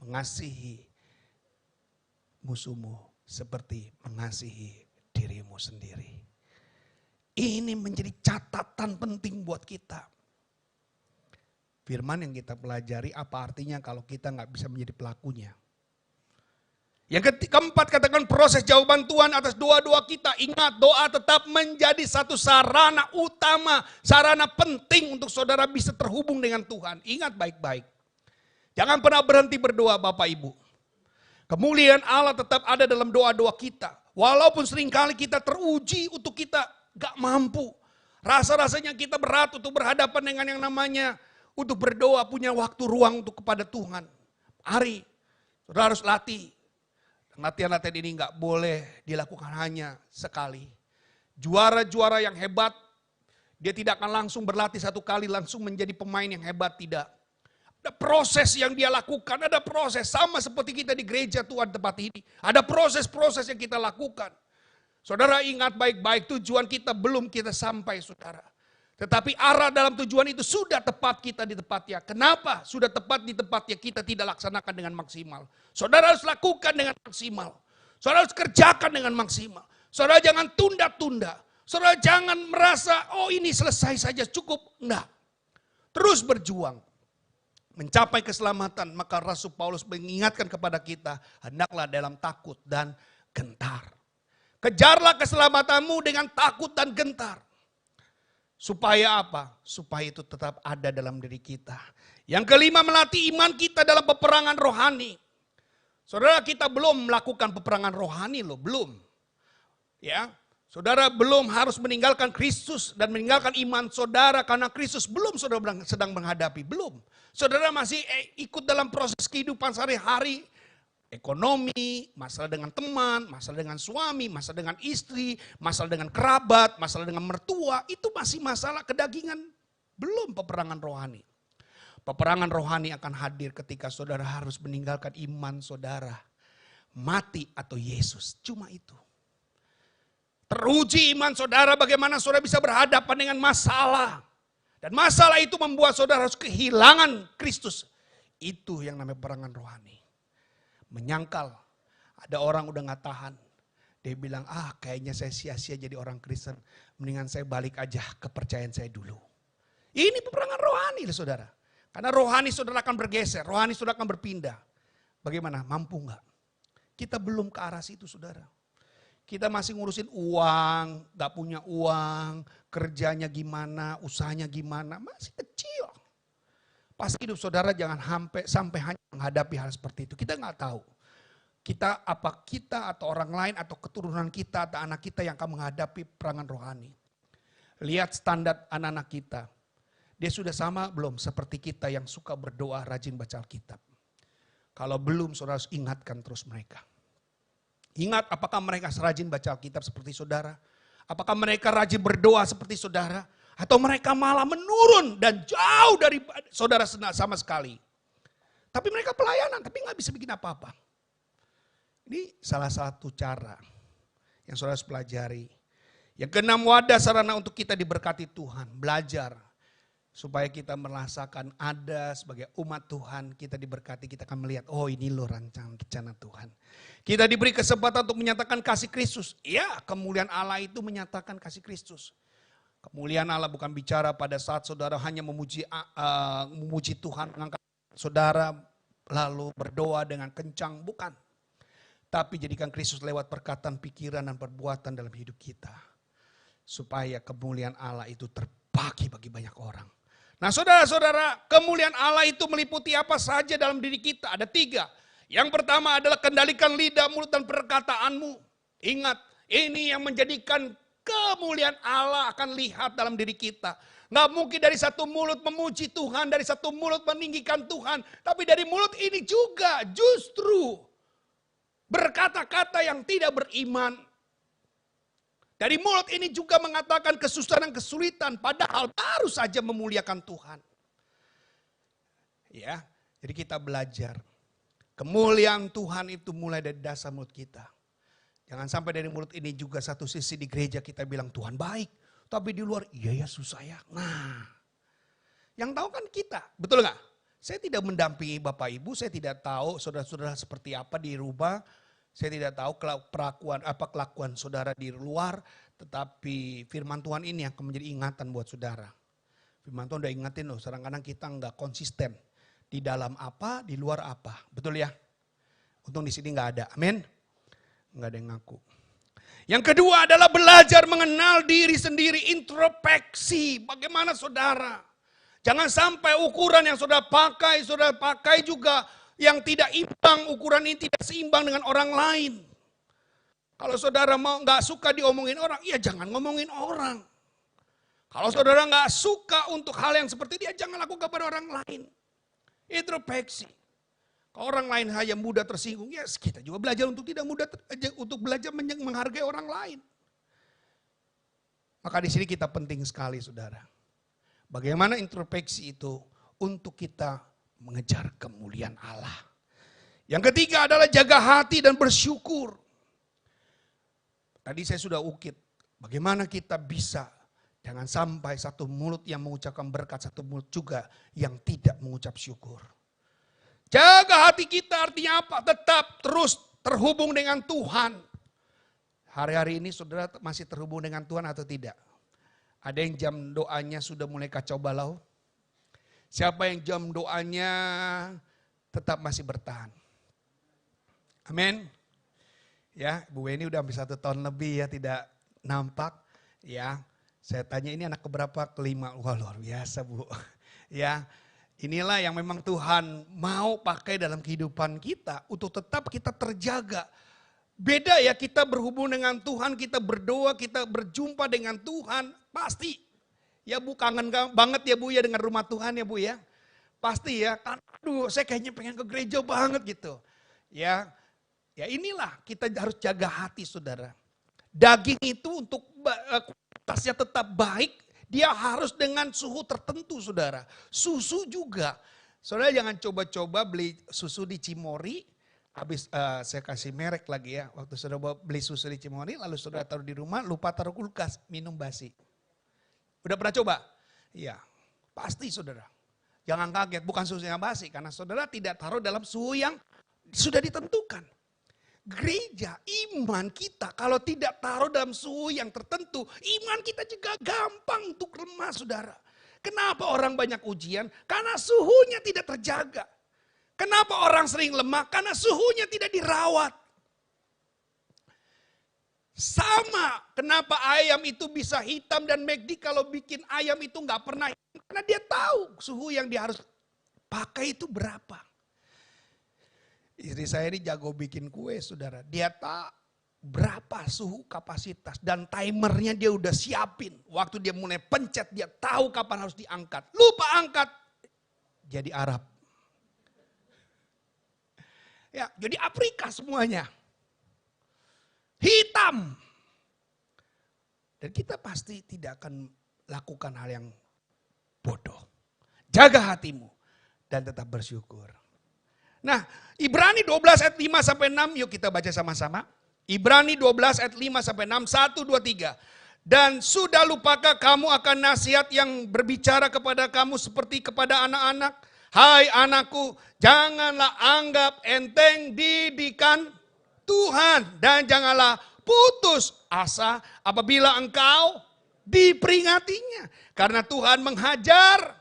Mengasihi musuhmu seperti mengasihi dirimu sendiri. Ini menjadi catatan penting buat kita. Firman yang kita pelajari apa artinya kalau kita nggak bisa menjadi pelakunya. Yang keempat katakan proses jawaban Tuhan atas doa-doa kita. Ingat doa tetap menjadi satu sarana utama, sarana penting untuk saudara bisa terhubung dengan Tuhan. Ingat baik-baik. Jangan pernah berhenti berdoa Bapak Ibu. Kemuliaan Allah tetap ada dalam doa-doa kita. Walaupun seringkali kita teruji untuk kita nggak mampu. Rasa-rasanya kita berat untuk berhadapan dengan yang namanya untuk berdoa, punya waktu ruang untuk kepada Tuhan. Hari, saudara harus latih. Latihan-latihan ini nggak boleh dilakukan hanya sekali. Juara-juara yang hebat, dia tidak akan langsung berlatih satu kali, langsung menjadi pemain yang hebat, tidak. Ada proses yang dia lakukan, ada proses. Sama seperti kita di gereja Tuhan tempat ini. Ada proses-proses yang kita lakukan. Saudara ingat baik-baik, tujuan kita belum kita sampai saudara. Tetapi arah dalam tujuan itu sudah tepat kita di tempatnya. Kenapa? Sudah tepat di tempatnya kita tidak laksanakan dengan maksimal. Saudara harus lakukan dengan maksimal. Saudara harus kerjakan dengan maksimal. Saudara jangan tunda-tunda. Saudara jangan merasa, oh ini selesai saja cukup. Enggak. Terus berjuang. Mencapai keselamatan. Maka Rasul Paulus mengingatkan kepada kita, hendaklah dalam takut dan gentar. Kejarlah keselamatanmu dengan takut dan gentar. Supaya apa? Supaya itu tetap ada dalam diri kita. Yang kelima, melatih iman kita dalam peperangan rohani. Saudara, kita belum melakukan peperangan rohani loh, belum. Ya, saudara belum harus meninggalkan Kristus dan meninggalkan iman saudara karena Kristus belum saudara sedang menghadapi, belum. Saudara masih ikut dalam proses kehidupan sehari-hari. Ekonomi, masalah dengan teman, masalah dengan suami, masalah dengan istri, masalah dengan kerabat, masalah dengan mertua, itu masih masalah kedagingan, belum peperangan rohani. Peperangan rohani akan hadir ketika saudara harus meninggalkan iman saudara, mati atau Yesus, cuma itu. Teruji iman saudara bagaimana saudara bisa berhadapan dengan masalah. Dan masalah itu membuat saudara harus kehilangan Kristus. Itu yang namanya peperangan rohani. Menyangkal, ada orang udah gak tahan. Dia bilang, kayaknya saya sia-sia jadi orang Kristen. Mendingan saya balik aja kepercayaan saya dulu. Ini peperangan rohani saudara. Karena rohani saudara akan bergeser, rohani saudara akan berpindah. Bagaimana? Mampu gak? Kita belum ke arah situ saudara. Kita masih ngurusin uang, gak punya uang, kerjanya gimana, usahanya gimana, masih kecil. Pasti hidup saudara jangan sampai hanya menghadapi hal seperti itu. Kita nggak tahu. kita atau orang lain atau keturunan kita atau anak kita yang akan menghadapi perangan rohani. Lihat standar anak-anak kita. Dia sudah sama belum seperti kita yang suka berdoa, rajin baca Alkitab. Kalau belum, saudara harus ingatkan terus mereka. Ingat, apakah mereka rajin baca Alkitab seperti saudara? Apakah mereka rajin berdoa seperti saudara? Atau mereka malah menurun dan jauh dari saudara sama sekali. Tapi mereka pelayanan, tapi gak bisa bikin apa-apa. Ini salah satu cara yang saudara harus pelajari. Yang keenam, wadah sarana untuk kita diberkati Tuhan. Belajar. Supaya kita merasakan ada sebagai umat Tuhan, kita diberkati, kita akan melihat, oh ini loh rancangan rencana Tuhan. Kita diberi kesempatan untuk menyatakan kasih Kristus. Ya, kemuliaan Allah itu menyatakan kasih Kristus. Kemuliaan Allah bukan bicara pada saat saudara hanya memuji Tuhan, mengangkat saudara lalu berdoa dengan kencang, bukan. Tapi jadikan Kristus lewat perkataan, pikiran, dan perbuatan dalam hidup kita. Supaya kemuliaan Allah itu terbagi bagi banyak orang. Nah saudara-saudara, kemuliaan Allah itu meliputi apa saja dalam diri kita? Ada 3. Yang pertama adalah kendalikan lidah, mulut, dan perkataanmu. Ingat, ini yang menjadikan kemuliaan Allah akan lihat dalam diri kita. Nggak mungkin dari satu mulut memuji Tuhan, dari satu mulut meninggikan Tuhan. Tapi dari mulut ini juga justru berkata-kata yang tidak beriman. Dari mulut ini juga mengatakan kesusahan dan kesulitan, padahal baru saja memuliakan Tuhan. Ya, jadi kita belajar. Kemuliaan Tuhan itu mulai dari dasar mulut kita. Jangan sampai dari mulut ini juga satu sisi di gereja kita bilang Tuhan baik. Tapi di luar, iya ya susah ya. Nah, yang tahu kan kita, betul nggak? Saya tidak mendampingi Bapak Ibu, saya tidak tahu saudara-saudara seperti apa di rumah. Saya tidak tahu kelakuan saudara di luar, tetapi firman Tuhan ini akan menjadi ingatan buat saudara. Firman Tuhan udah ingatin loh, kadang-kadang kita nggak konsisten. Di dalam apa, di luar apa. Betul ya? Untung di sini nggak ada, amin. Nggak ada yang ngaku. Yang kedua adalah belajar mengenal diri sendiri, introspeksi. Bagaimana saudara? Jangan sampai ukuran yang saudara pakai juga yang tidak imbang, ukuran ini tidak seimbang dengan orang lain. Kalau saudara mau nggak suka diomongin orang, ya jangan ngomongin orang. Kalau saudara nggak suka untuk hal yang seperti dia, jangan lakukan pada orang lain. Introspeksi. Kalau orang lain hanya mudah tersinggung, ya kita juga belajar untuk tidak mudah, untuk belajar menghargai orang lain. Maka di sini kita penting sekali saudara. Bagaimana introspeksi itu untuk kita mengejar kemuliaan Allah. Yang ketiga adalah jaga hati dan bersyukur. Tadi saya sudah ukit, bagaimana kita bisa jangan sampai satu mulut yang mengucapkan berkat, satu mulut juga yang tidak mengucap syukur. Jaga hati kita artinya apa? Tetap terus terhubung dengan Tuhan. Hari-hari ini saudara masih terhubung dengan Tuhan atau tidak? Ada yang jam doanya sudah mulai kacau balau? Siapa yang jam doanya tetap masih bertahan? Amin. Ya, Bu Weni udah hampir 1 tahun lebih ya tidak nampak. Ya, saya tanya ini anak keberapa? Kelima. Wah luar biasa Bu. Ya, inilah yang memang Tuhan mau pakai dalam kehidupan kita untuk tetap kita terjaga. Beda ya kita berhubung dengan Tuhan, kita berdoa, kita berjumpa dengan Tuhan. Pasti ya Bu kangen banget ya Bu ya dengan rumah Tuhan ya Bu ya. Pasti ya, aduh saya kayaknya pengen ke gereja banget gitu. Ya inilah kita harus jaga hati saudara. Daging itu untuk kualitasnya tetap baik, dia harus dengan suhu tertentu saudara. Susu juga. Saudara jangan coba-coba beli susu di Cimory. Habis saya kasih merek lagi ya. Waktu saudara beli susu di Cimory lalu saudara taruh di rumah lupa taruh kulkas, minum basi. Udah pernah coba? Iya, pasti saudara. Jangan kaget, bukan susu yang basi. Karena saudara tidak taruh dalam suhu yang sudah ditentukan. Gereja, iman kita kalau tidak taruh dalam suhu yang tertentu, iman kita juga gampang untuk lemah saudara. Kenapa orang banyak ujian? Karena suhunya tidak terjaga. Kenapa orang sering lemah? Karena suhunya tidak dirawat. Sama, kenapa ayam itu bisa hitam dan McD kalau bikin ayam itu nggak pernah hitam. Karena dia tahu suhu yang dia harus pakai itu berapa. Istri saya ini jago bikin kue, saudara. Dia tak berapa suhu kapasitas dan timernya dia udah siapin. Waktu dia mulai pencet, dia tahu kapan harus diangkat. Lupa angkat, jadi Arab. Ya, jadi Afrika semuanya. Hitam. Dan kita pasti tidak akan lakukan hal yang bodoh. Jaga hatimu dan tetap bersyukur. Nah, Ibrani 12 ayat 5 sampai 6, yuk kita baca sama-sama. Ibrani 12 ayat 5 sampai 6, 1, 2, 3. Dan sudah lupakah kamu akan nasihat yang berbicara kepada kamu seperti kepada anak-anak? Hai anakku, janganlah anggap enteng didikan Tuhan. Dan janganlah putus asa apabila engkau diperingatinya. Karena Tuhan menghajar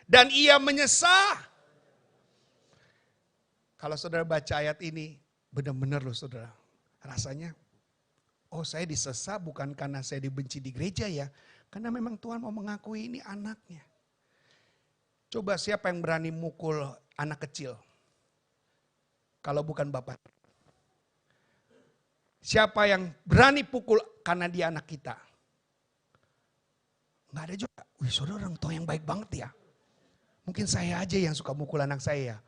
dan ia menyesah. Kalau saudara baca ayat ini, benar-benar loh saudara. Rasanya, oh saya disesah bukan karena saya dibenci di gereja ya. Karena memang Tuhan mau mengakui ini anaknya. Coba siapa yang berani mukul anak kecil? Kalau bukan bapak. Siapa yang berani pukul karena dia anak kita? Nggak ada juga. Wih saudara orang tua yang baik banget ya. Mungkin saya aja yang suka mukul anak saya ya.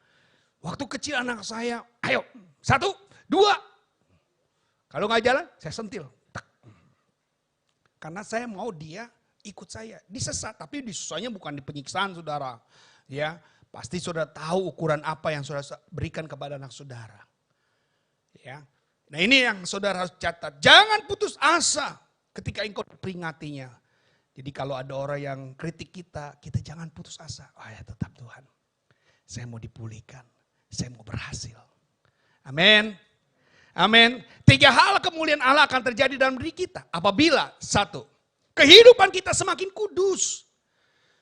Waktu kecil anak saya, ayo 1, 2. Kalau nggak jalan, saya sentil. Tak. Karena saya mau dia ikut saya. Disesat, tapi disusahnya bukan di penyiksaan saudara. Ya, pasti saudara tahu ukuran apa yang saudara berikan kepada anak saudara. Ya, nah ini yang saudara harus catat. Jangan putus asa ketika engkau peringatinya. Jadi kalau ada orang yang kritik kita jangan putus asa. Oh ya tetap Tuhan, saya mau dipulihkan. Saya mau berhasil. Amin. Amin. 3 hal kemuliaan Allah akan terjadi dalam diri kita. Apabila 1, kehidupan kita semakin kudus.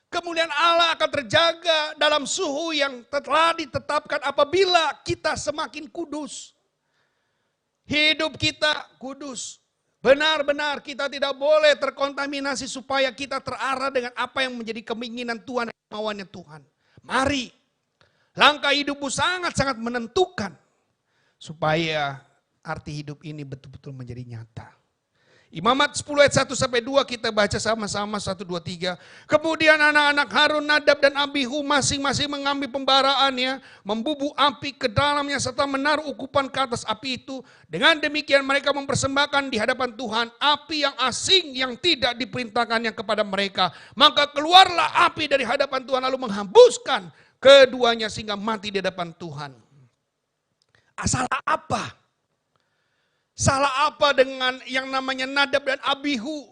Kemuliaan Allah akan terjaga dalam suhu yang telah ditetapkan apabila kita semakin kudus. Hidup kita kudus. Benar-benar kita tidak boleh terkontaminasi supaya kita terarah dengan apa yang menjadi keinginan Tuhan dan kemauannya Tuhan. Mari. Langkah hidupmu sangat-sangat menentukan supaya arti hidup ini betul-betul menjadi nyata. Imamat 10 ayat 1 sampai 2 kita baca sama-sama 1, 2, 3. Kemudian anak-anak Harun, Nadab dan Abihu masing-masing mengambil pembaraannya, membubuh api ke dalamnya serta menaruh ukupan ke atas api itu. Dengan demikian mereka mempersembahkan di hadapan Tuhan api yang asing yang tidak diperintahkannya kepada mereka. Maka keluarlah api dari hadapan Tuhan lalu menghembuskan keduanya sehingga mati di hadapan Tuhan. Salah apa? Salah apa dengan yang namanya Nadab dan Abihu?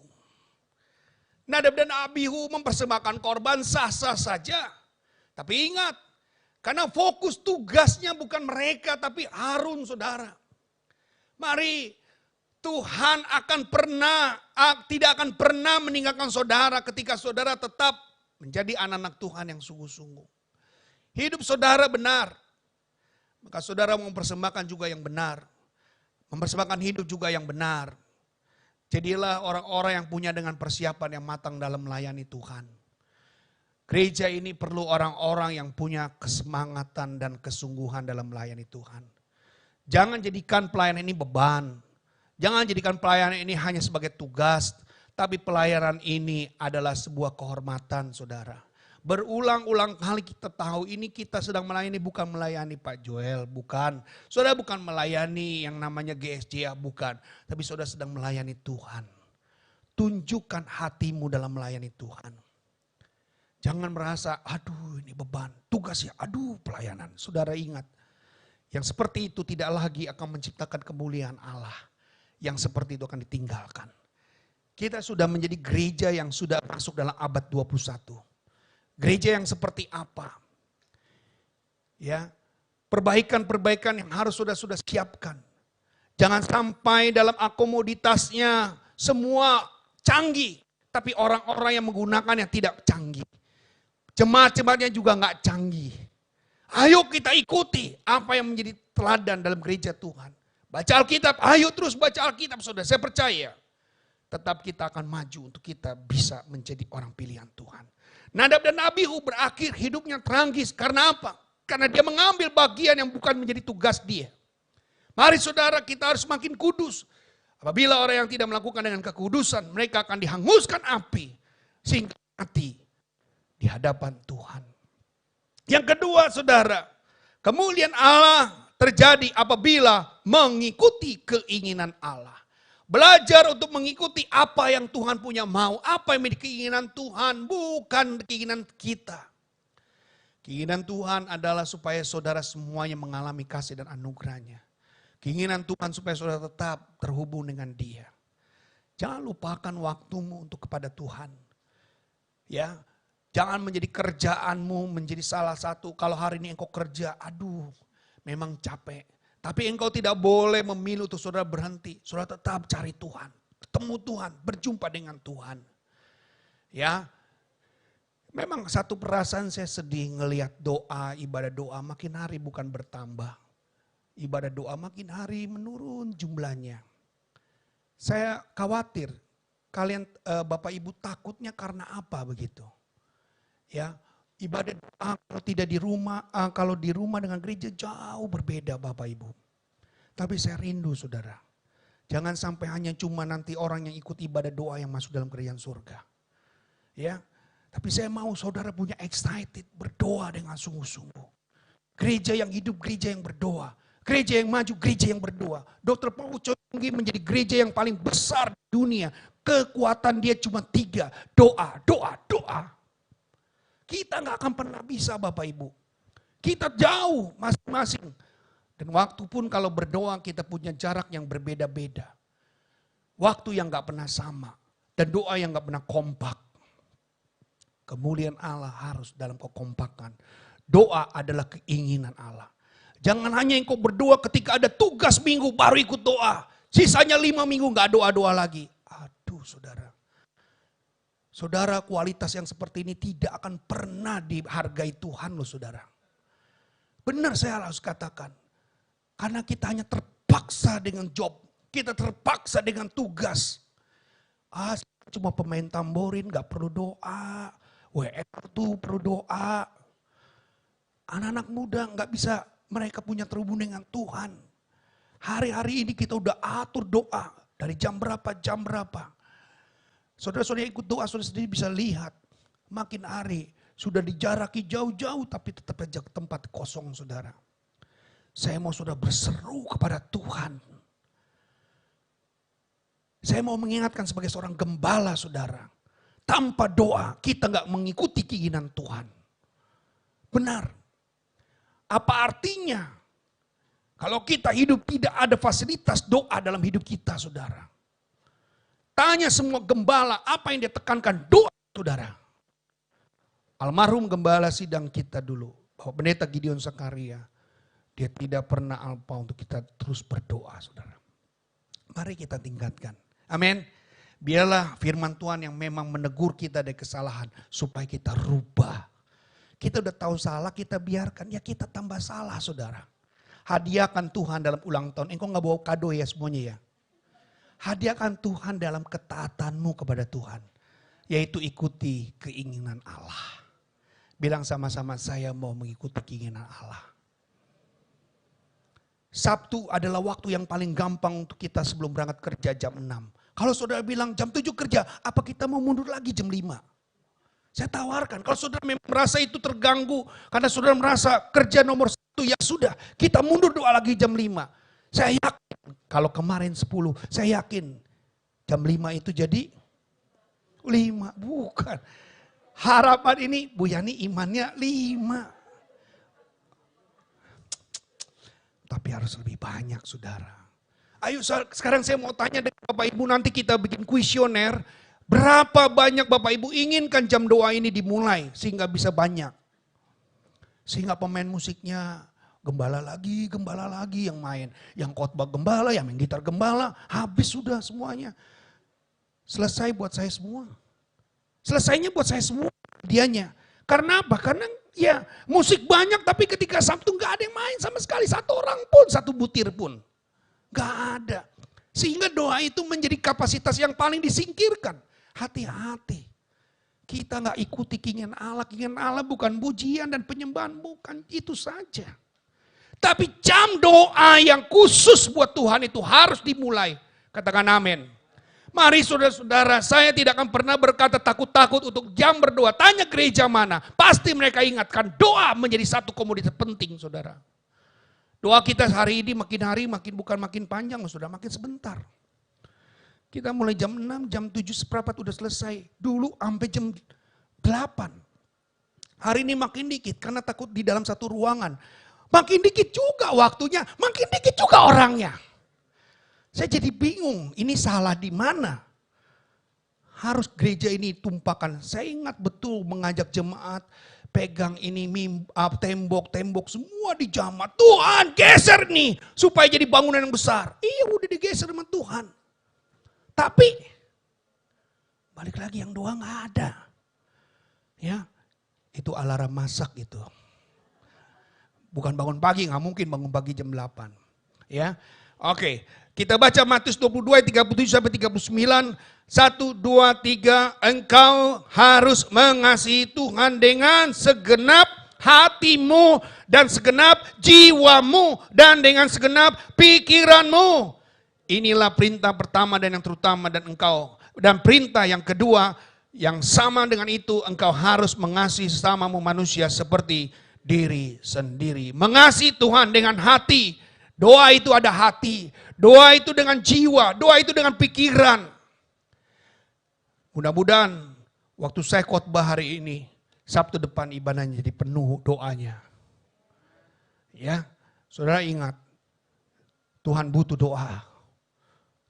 Nadab dan Abihu mempersembahkan korban sah-sah saja. Tapi ingat, karena fokus tugasnya bukan mereka tapi Harun saudara. Mari, Tuhan tidak akan pernah meninggalkan saudara ketika saudara tetap menjadi anak-anak Tuhan yang sungguh-sungguh. Hidup saudara benar, maka saudara mempersembahkan juga yang benar. Mempersembahkan hidup juga yang benar. Jadilah orang-orang yang punya dengan persiapan yang matang dalam melayani Tuhan. Gereja ini perlu orang-orang yang punya kesemangatan dan kesungguhan dalam melayani Tuhan. Jangan jadikan pelayanan ini beban. Jangan jadikan pelayanan ini hanya sebagai tugas. Tapi pelayanan ini adalah sebuah kehormatan saudara. Berulang-ulang kali kita tahu ini kita sedang melayani, bukan melayani Pak Joel, bukan. Saudara bukan melayani yang namanya GSJ, bukan. Tapi saudara sedang melayani Tuhan. Tunjukkan hatimu dalam melayani Tuhan. Jangan merasa, aduh ini beban, tugas ya, aduh pelayanan. Saudara ingat, yang seperti itu tidak lagi akan menciptakan kemuliaan Allah. Yang seperti itu akan ditinggalkan. Kita sudah menjadi gereja yang sudah masuk dalam abad 21. Gereja yang seperti apa? Ya, perbaikan-perbaikan yang harus sudah siapkan. Jangan sampai dalam akomoditasnya semua canggih, tapi orang-orang yang menggunakannya tidak canggih. Jemaat-jemaatnya juga nggak canggih. Ayo kita ikuti apa yang menjadi teladan dalam gereja Tuhan. Baca Alkitab, ayo terus baca Alkitab saudara. Saya percaya tetap kita akan maju untuk kita bisa menjadi orang pilihan Tuhan. Nadab dan Abihu berakhir hidupnya tragis. Karena apa? Karena dia mengambil bagian yang bukan menjadi tugas dia. Mari saudara, kita harus makin kudus. Apabila orang yang tidak melakukan dengan kekudusan, mereka akan dihanguskan api. Sehingga mati di hadapan Tuhan. Yang kedua saudara, kemuliaan Allah terjadi apabila mengikuti keinginan Allah. Belajar untuk mengikuti apa yang Tuhan punya mau. Apa yang menjadi keinginan Tuhan, bukan keinginan kita. Keinginan Tuhan adalah supaya saudara semuanya mengalami kasih dan anugerahnya. Keinginan Tuhan supaya saudara tetap terhubung dengan Dia. Jangan lupakan waktumu untuk kepada Tuhan. Ya, jangan menjadi kerjaanmu menjadi salah satu. Kalau hari ini engkau kerja, aduh, memang capek. Tapi engkau tidak boleh memilih untuk saudara berhenti. Saudara tetap cari Tuhan, ketemu Tuhan, berjumpa dengan Tuhan. Ya, memang satu perasaan saya sedih ngelihat doa, ibadah doa makin hari bukan bertambah. Ibadah doa makin hari menurun jumlahnya. Saya khawatir kalian Bapak Ibu takutnya karena apa begitu? Ya, ibadah doa kalau tidak di rumah, kalau di rumah dengan gereja jauh berbeda Bapak Ibu. Tapi saya rindu saudara. Jangan sampai hanya cuma nanti orang yang ikut ibadah doa yang masuk dalam kerajaan surga. Ya, tapi saya mau saudara punya excited berdoa dengan sungguh-sungguh. Gereja yang hidup, gereja yang berdoa. Gereja yang maju, gereja yang berdoa. Dr. Paulus Chonggi menjadi gereja yang paling besar di dunia. Kekuatan dia cuma 3. Doa, doa, doa. Kita gak akan pernah bisa Bapak Ibu. Kita jauh masing-masing. Dan waktu pun kalau berdoa kita punya jarak yang berbeda-beda. Waktu yang gak pernah sama. Dan doa yang gak pernah kompak. Kemuliaan Allah harus dalam kekompakan. Doa adalah keinginan Allah. Jangan hanya engkau berdoa ketika ada tugas minggu baru ikut doa. Sisanya 5 minggu gak doa-doa lagi. Aduh saudara. Saudara, kualitas yang seperti ini tidak akan pernah dihargai Tuhan loh saudara. Benar saya harus katakan. Karena kita hanya terpaksa dengan job. Kita terpaksa dengan tugas. Cuma pemain tamborin gak perlu doa. WR tuh perlu doa. Anak-anak muda gak bisa. Mereka punya terhubung dengan Tuhan. Hari-hari ini kita udah atur doa. Dari jam berapa, jam berapa. Saudara-saudara ikut doa, saudara sendiri bisa lihat. Makin hari sudah dijaraki jauh-jauh tapi tetap aja tempat kosong saudara. Saya mau saudara berseru kepada Tuhan. Saya mau mengingatkan sebagai seorang gembala saudara. Tanpa doa kita gak mengikuti keinginan Tuhan. Benar. Apa artinya kalau kita hidup tidak ada fasilitas doa dalam hidup kita saudara? Tanya semua gembala apa yang dia tekankan doa saudara. Almarhum gembala sidang kita dulu, Bapak Pendeta Gideon Sakaria, dia tidak pernah alpa untuk kita terus berdoa saudara. Mari kita tingkatkan. Amin. Biarlah firman Tuhan yang memang menegur kita dari kesalahan supaya kita rubah. Kita udah tahu salah, kita biarkan. Ya kita tambah salah saudara. Hadiahkan Tuhan dalam ulang tahun. Engkau gak bawa kado ya semuanya ya. Hadiahkan Tuhan dalam ketaatanmu kepada Tuhan. Yaitu ikuti keinginan Allah. Bilang sama-sama saya mau mengikuti keinginan Allah. Sabtu adalah waktu yang paling gampang untuk kita sebelum berangkat kerja jam 6. Kalau saudara bilang jam 7 kerja, apa kita mau mundur lagi jam 5? Saya tawarkan, kalau saudara memang merasa itu terganggu, karena saudara merasa kerja nomor 1, ya sudah, kita mundur doa lagi jam 5. Saya yakin, kalau kemarin 10, saya yakin jam 5 itu jadi 5, bukan. Harapan ini, Bu Yani imannya 5. Tapi harus lebih banyak saudara. Ayo sekarang saya mau tanya dengan Bapak Ibu, nanti kita bikin kuesioner. Berapa banyak Bapak Ibu inginkan jam doa ini dimulai sehingga bisa banyak. Sehingga pemain musiknya gembala lagi yang main. Yang khotbah gembala, yang main gitar gembala. Habis sudah semuanya. Selesai buat saya semua. Selesainya buat saya semua dianya. Karena apa? Karena ya musik banyak tapi ketika Sabtu gak ada yang main sama sekali. 1 orang pun, 1 butir pun. Gak ada. Sehingga doa itu menjadi kapasitas yang paling disingkirkan. Hati-hati. kita nggak ikuti keinginan Allah. Keinginan Allah bukan pujian dan penyembahan, bukan itu saja. Tapi jam doa yang khusus buat Tuhan itu harus dimulai. Katakan amin. Mari saudara-saudara, saya tidak akan pernah berkata takut-takut untuk jam berdoa. Tanya gereja mana, pasti mereka ingatkan doa menjadi satu komoditas penting, saudara. Doa kita hari ini makin hari bukan makin panjang, saudara, makin sebentar. Kita mulai jam 6, jam 7 seperempat udah selesai. Dulu sampai jam 8. Hari ini makin dikit karena takut di dalam satu ruangan. Makin dikit juga waktunya, makin dikit juga orangnya. Saya jadi bingung, ini salah di mana? Harus gereja ini tumpahkan. Saya ingat betul mengajak jemaat, pegang ini tembok semua dijamah. Tuhan geser nih supaya jadi bangunan yang besar. Iya udah digeser sama Tuhan. Tapi balik lagi yang doa nggak ada. Ya, itu alarm masak itu. Bukan bangun pagi, nggak mungkin bangun pagi jam 8. Ya, oke. Kita baca Matius 22 ayat 37 sampai 39. 1, 2, 3. Engkau harus mengasihi Tuhan dengan segenap hatimu dan segenap jiwamu dan dengan segenap pikiranmu. Inilah perintah pertama dan yang terutama dan perintah yang kedua yang sama dengan itu, engkau harus mengasihi sesamamu manusia seperti diri sendiri. Mengasihi Tuhan dengan hati. Doa itu ada hati, doa itu dengan jiwa, doa itu dengan pikiran. Mudah-mudahan waktu saya khotbah hari ini, Sabtu depan ibadahnya jadi penuh doanya. Ya, saudara ingat, Tuhan butuh doa,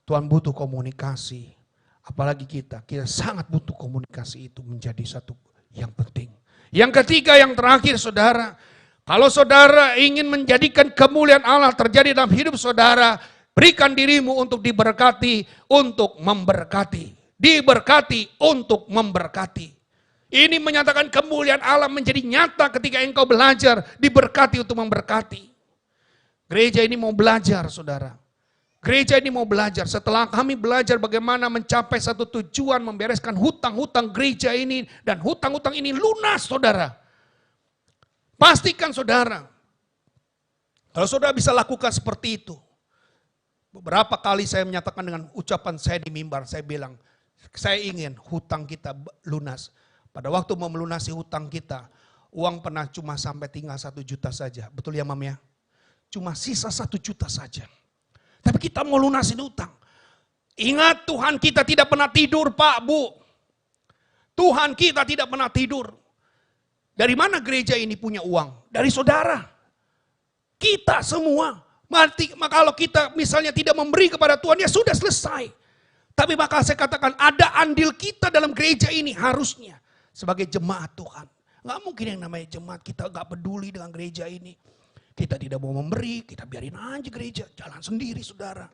Tuhan butuh komunikasi. Apalagi kita sangat butuh komunikasi itu menjadi satu yang penting. Yang ketiga, yang terakhir saudara, kalau saudara ingin menjadikan kemuliaan Allah terjadi dalam hidup saudara, berikan dirimu untuk diberkati, untuk memberkati. Diberkati untuk memberkati. Ini menyatakan kemuliaan Allah menjadi nyata ketika engkau belajar, diberkati untuk memberkati. Gereja ini mau belajar saudara. Gereja ini mau belajar. Setelah kami belajar bagaimana mencapai satu tujuan, membereskan hutang-hutang gereja ini, dan hutang-hutang ini lunas saudara. Pastikan saudara, kalau saudara bisa lakukan seperti itu. Beberapa kali saya menyatakan dengan ucapan saya di mimbar, saya bilang, saya ingin hutang kita lunas. Pada waktu mau melunasi hutang kita, uang pernah cuma sampai tinggal 1 juta saja. Betul ya Mam ya? Cuma sisa 1 juta saja. Tapi kita mau lunasin hutang. Ingat Tuhan kita tidak pernah tidur Pak Bu. Tuhan kita tidak pernah tidur. Dari mana gereja ini punya uang? Dari saudara. Kita semua. Maka kalau kita misalnya tidak memberi kepada Tuhan, ya sudah selesai. Tapi maka saya katakan ada andil kita dalam gereja ini harusnya. Sebagai jemaat Tuhan. Gak mungkin yang namanya jemaat kita gak peduli dengan gereja ini. Kita tidak mau memberi, kita biarin aja gereja. Jalan sendiri saudara.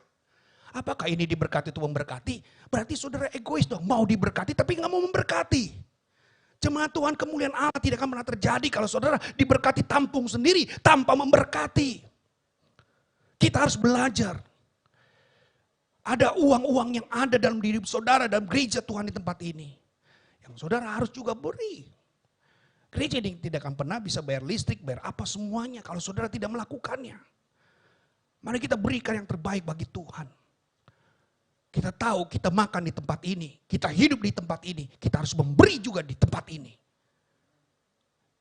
Apakah ini diberkati untuk memberkati? Berarti saudara egois dong. Mau diberkati tapi gak mau memberkati. Jemaat Tuhan, kemuliaan Allah tidak akan pernah terjadi kalau saudara diberkati tampung sendiri tanpa memberkati. Kita harus belajar. Ada uang-uang yang ada dalam diri saudara dalam gereja Tuhan di tempat ini. Yang saudara harus juga beri. Gereja ini tidak akan pernah bisa bayar listrik, bayar apa semuanya kalau saudara tidak melakukannya. Mari kita berikan yang terbaik bagi Tuhan. Kita tahu kita makan di tempat ini, kita hidup di tempat ini, kita harus memberi juga di tempat ini.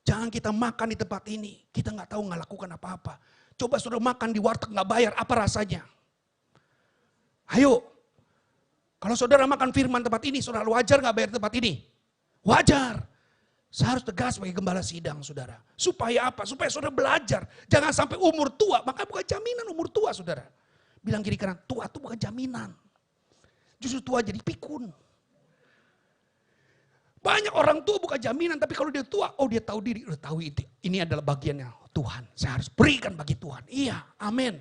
Jangan kita makan di tempat ini, kita nggak tahu nggak lakukan apa-apa. Coba saudara makan di warteg nggak bayar, apa rasanya? Ayo, kalau saudara makan firman tempat ini, saudara wajar nggak bayar tempat ini? Wajar. Saya harus tegas sebagai gembala sidang saudara. Supaya apa? Supaya saudara belajar. Jangan sampai umur tua, maka bukan jaminan umur tua saudara. Bilang kiri kanan, tua itu bukan jaminan. Justru tua jadi pikun. Banyak orang tua bukan jaminan, tapi kalau dia tua, oh dia tahu diri, udah tahu itu. Ini adalah bagiannya Tuhan. Saya harus berikan bagi Tuhan. Iya, amin.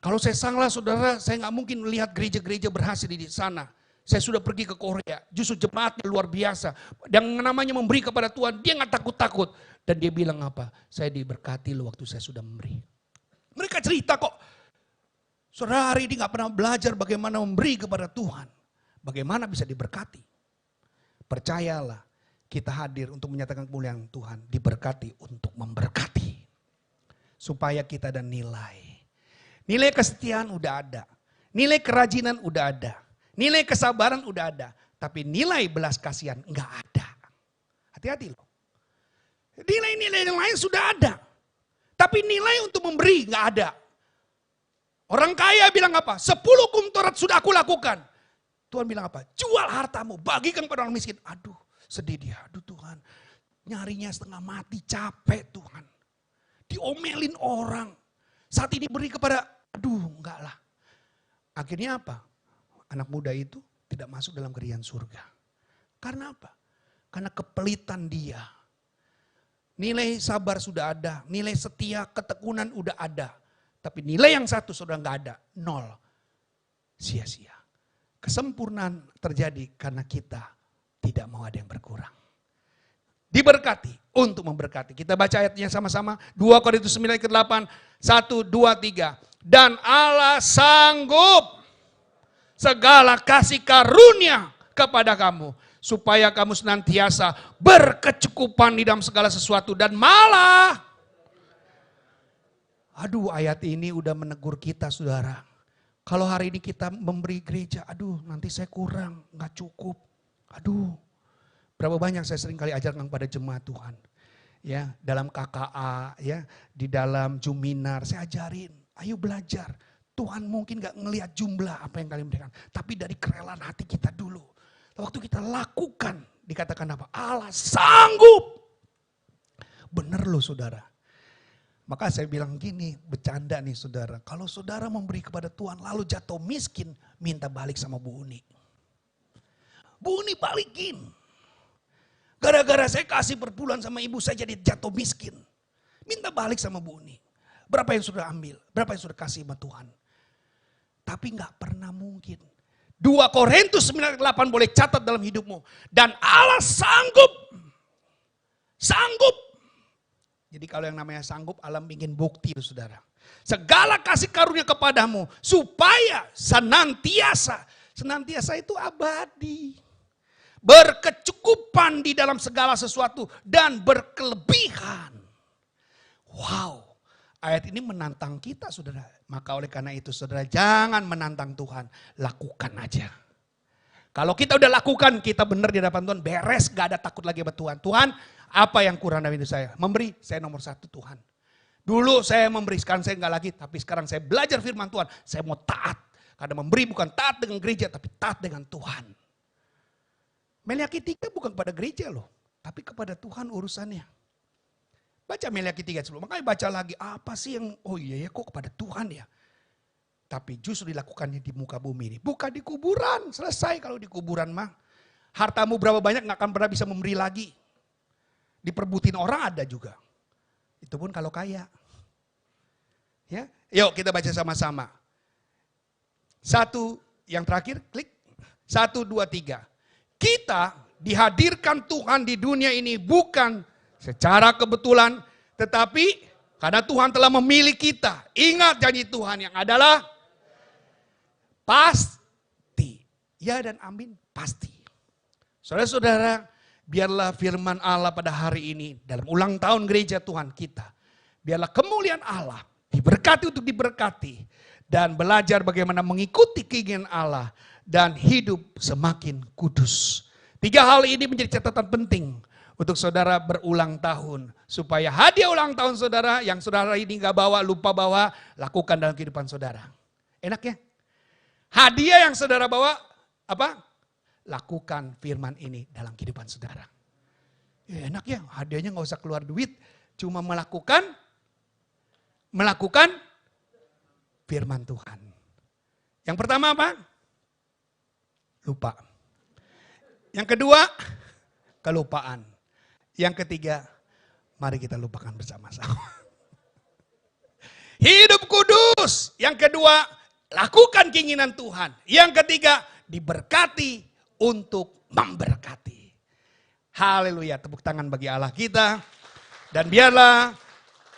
Kalau saya salah saudara, saya nggak mungkin melihat gereja-gereja berhasil di sana. Saya sudah pergi ke Korea, justru jemaatnya luar biasa. Yang namanya memberi kepada Tuhan, dia nggak takut-takut. Dan dia bilang apa? Saya diberkati loh waktu saya sudah memberi. Mereka cerita kok. Saudara hari ini gak pernah belajar bagaimana memberi kepada Tuhan. Bagaimana bisa diberkati. Percayalah, kita hadir untuk menyatakan kemuliaan Tuhan, diberkati untuk memberkati. Supaya kita ada nilai. Nilai kesetiaan udah ada. Nilai kerajinan udah ada. Nilai kesabaran udah ada. Tapi nilai belas kasihan enggak ada. Hati-hati loh. Nilai-nilai yang lain sudah ada. Tapi nilai untuk memberi enggak ada. Orang kaya bilang apa? 10 hukum Taurat sudah aku lakukan. Tuhan bilang apa? Jual hartamu, bagikan pada orang miskin. Aduh, sedih dia. Aduh Tuhan, nyarinya setengah mati, capek Tuhan. Diomelin orang. Saat ini beri kepada, aduh enggak lah. Akhirnya apa? Anak muda itu tidak masuk dalam kerajaan surga. Karena apa? Karena kepelitan dia. Nilai sabar sudah ada, nilai setia, ketekunan udah ada. Tapi nilai yang satu sudah enggak ada, 0. Sia-sia. Kesempurnaan terjadi karena kita tidak mau ada yang berkurang. Diberkati untuk memberkati. Kita baca ayatnya sama-sama. 2 Korintus 9 ayat 8. 1, 2, 3. Dan Allah sanggup segala kasih karunia kepada kamu. Supaya kamu senantiasa berkecukupan di dalam segala sesuatu. Dan malah. Aduh, ayat ini udah menegur kita saudara. Kalau hari ini kita memberi gereja, aduh nanti saya kurang, gak cukup. Aduh, berapa banyak saya sering kali ajarkan kepada jemaat Tuhan. Ya, dalam KKA, ya, di dalam Juminar, saya ajarin, ayo belajar. Tuhan mungkin gak ngelihat jumlah apa yang kalian berikan. Tapi dari kerelaan hati kita dulu. Waktu kita lakukan, dikatakan apa? Allah sanggup. Bener loh saudara. Maka saya bilang gini, bercanda nih saudara. Kalau saudara memberi kepada Tuhan lalu jatuh miskin, minta balik sama Bu Uni. Bu Uni balikin. Gara-gara saya kasih per bulan sama ibu, saya jadi jatuh miskin. Minta balik sama Bu Uni. Berapa yang sudah ambil, berapa yang sudah kasih sama Tuhan. Tapi gak pernah mungkin. 2 Korintus 9:8 boleh catat dalam hidupmu. Dan Allah sanggup. Sanggup. Jadi kalau yang namanya sanggup, Allah bikin bukti saudara. Segala kasih karunia kepadamu supaya senantiasa. Senantiasa itu abadi. Berkecukupan di dalam segala sesuatu dan berkelebihan. Wow, ayat ini menantang kita saudara. Maka oleh karena itu saudara jangan menantang Tuhan. Lakukan aja. Kalau kita udah lakukan, kita benar di hadapan Tuhan, beres, gak ada takut lagi sama Tuhan. Tuhan, apa yang kurang dalam hidup saya? Memberi, saya nomor 1 Tuhan. Dulu saya memberi, sekarang saya gak lagi, tapi sekarang saya belajar firman Tuhan. Saya mau taat, karena memberi bukan taat dengan gereja, tapi taat dengan Tuhan. Meliaki 3 bukan kepada gereja loh, tapi kepada Tuhan urusannya. Baca Meliaki 3 sebelum, makanya baca lagi, apa sih yang, oh iya ya kok kepada Tuhan ya. Tapi justru dilakukannya di muka bumi ini. Bukan di kuburan. Selesai kalau di kuburan mah. Hartamu berapa banyak gak akan pernah bisa memberi lagi. Diperbutin orang ada juga. Itu pun kalau kaya. Ya, yuk kita baca sama-sama. 1, yang terakhir klik. 1, 2, 3. Kita dihadirkan Tuhan di dunia ini bukan secara kebetulan. Tetapi karena Tuhan telah memilih kita. Ingat janji Tuhan yang adalah pasti. Ya dan amin, pasti. Saudara-saudara, biarlah firman Allah pada hari ini dalam ulang tahun gereja Tuhan kita. Biarlah kemuliaan Allah diberkati untuk diberkati. Dan belajar bagaimana mengikuti keinginan Allah. Dan hidup semakin kudus. 3 hal ini menjadi catatan penting untuk saudara berulang tahun. Supaya hadiah ulang tahun saudara yang saudara ini gak bawa, lupa bawa, lakukan dalam kehidupan saudara. Enak ya? Hadiah yang saudara bawa, apa? Lakukan firman ini dalam kehidupan saudara. Ya, enak ya, hadiahnya gak usah keluar duit. Cuma melakukan firman Tuhan. Yang pertama apa? Lupa. Yang kedua, kelupaan. Yang ketiga, mari kita lupakan bersama-sama. Hidup kudus. Yang kedua, lakukan keinginan Tuhan. Yang ketiga, diberkati untuk memberkati. Haleluya, tepuk tangan bagi Allah kita. Dan biarlah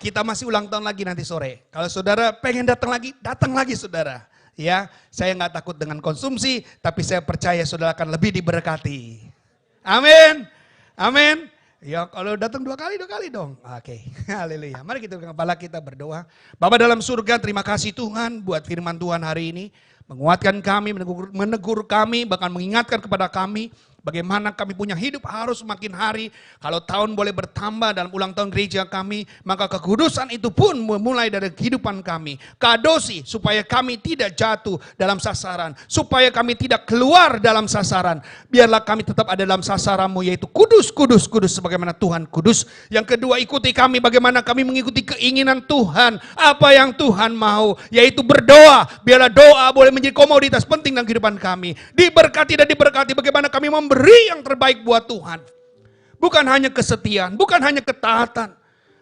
kita masih ulang tahun lagi nanti sore. Kalau saudara pengen datang lagi saudara. Ya, saya nggak takut dengan konsumsi, tapi saya percaya saudara akan lebih diberkati. Amin. Amin. Ya kalau datang dua kali dong. Oke. Haleluya. Mari kita kepala kita berdoa. Bapa dalam surga, terima kasih Tuhan buat firman Tuhan hari ini. Menguatkan kami, menegur kami, bahkan mengingatkan kepada kami. Bagaimana kami punya hidup harus makin hari. Kalau tahun boleh bertambah dalam ulang tahun gereja kami, maka kekudusan itu pun memulai dari kehidupan kami. Kadosi supaya kami tidak jatuh dalam sasaran. Supaya kami tidak keluar dalam sasaran. Biarlah kami tetap ada dalam sasaranmu, yaitu kudus, kudus, kudus sebagaimana Tuhan kudus. Yang kedua, ikuti kami bagaimana kami mengikuti keinginan Tuhan. Apa yang Tuhan mau, yaitu berdoa. Biarlah doa boleh menjadi komoditas penting dalam kehidupan kami. Diberkati dan diberkati bagaimana kami memberi yang terbaik buat Tuhan. Bukan hanya kesetiaan, bukan hanya ketaatan,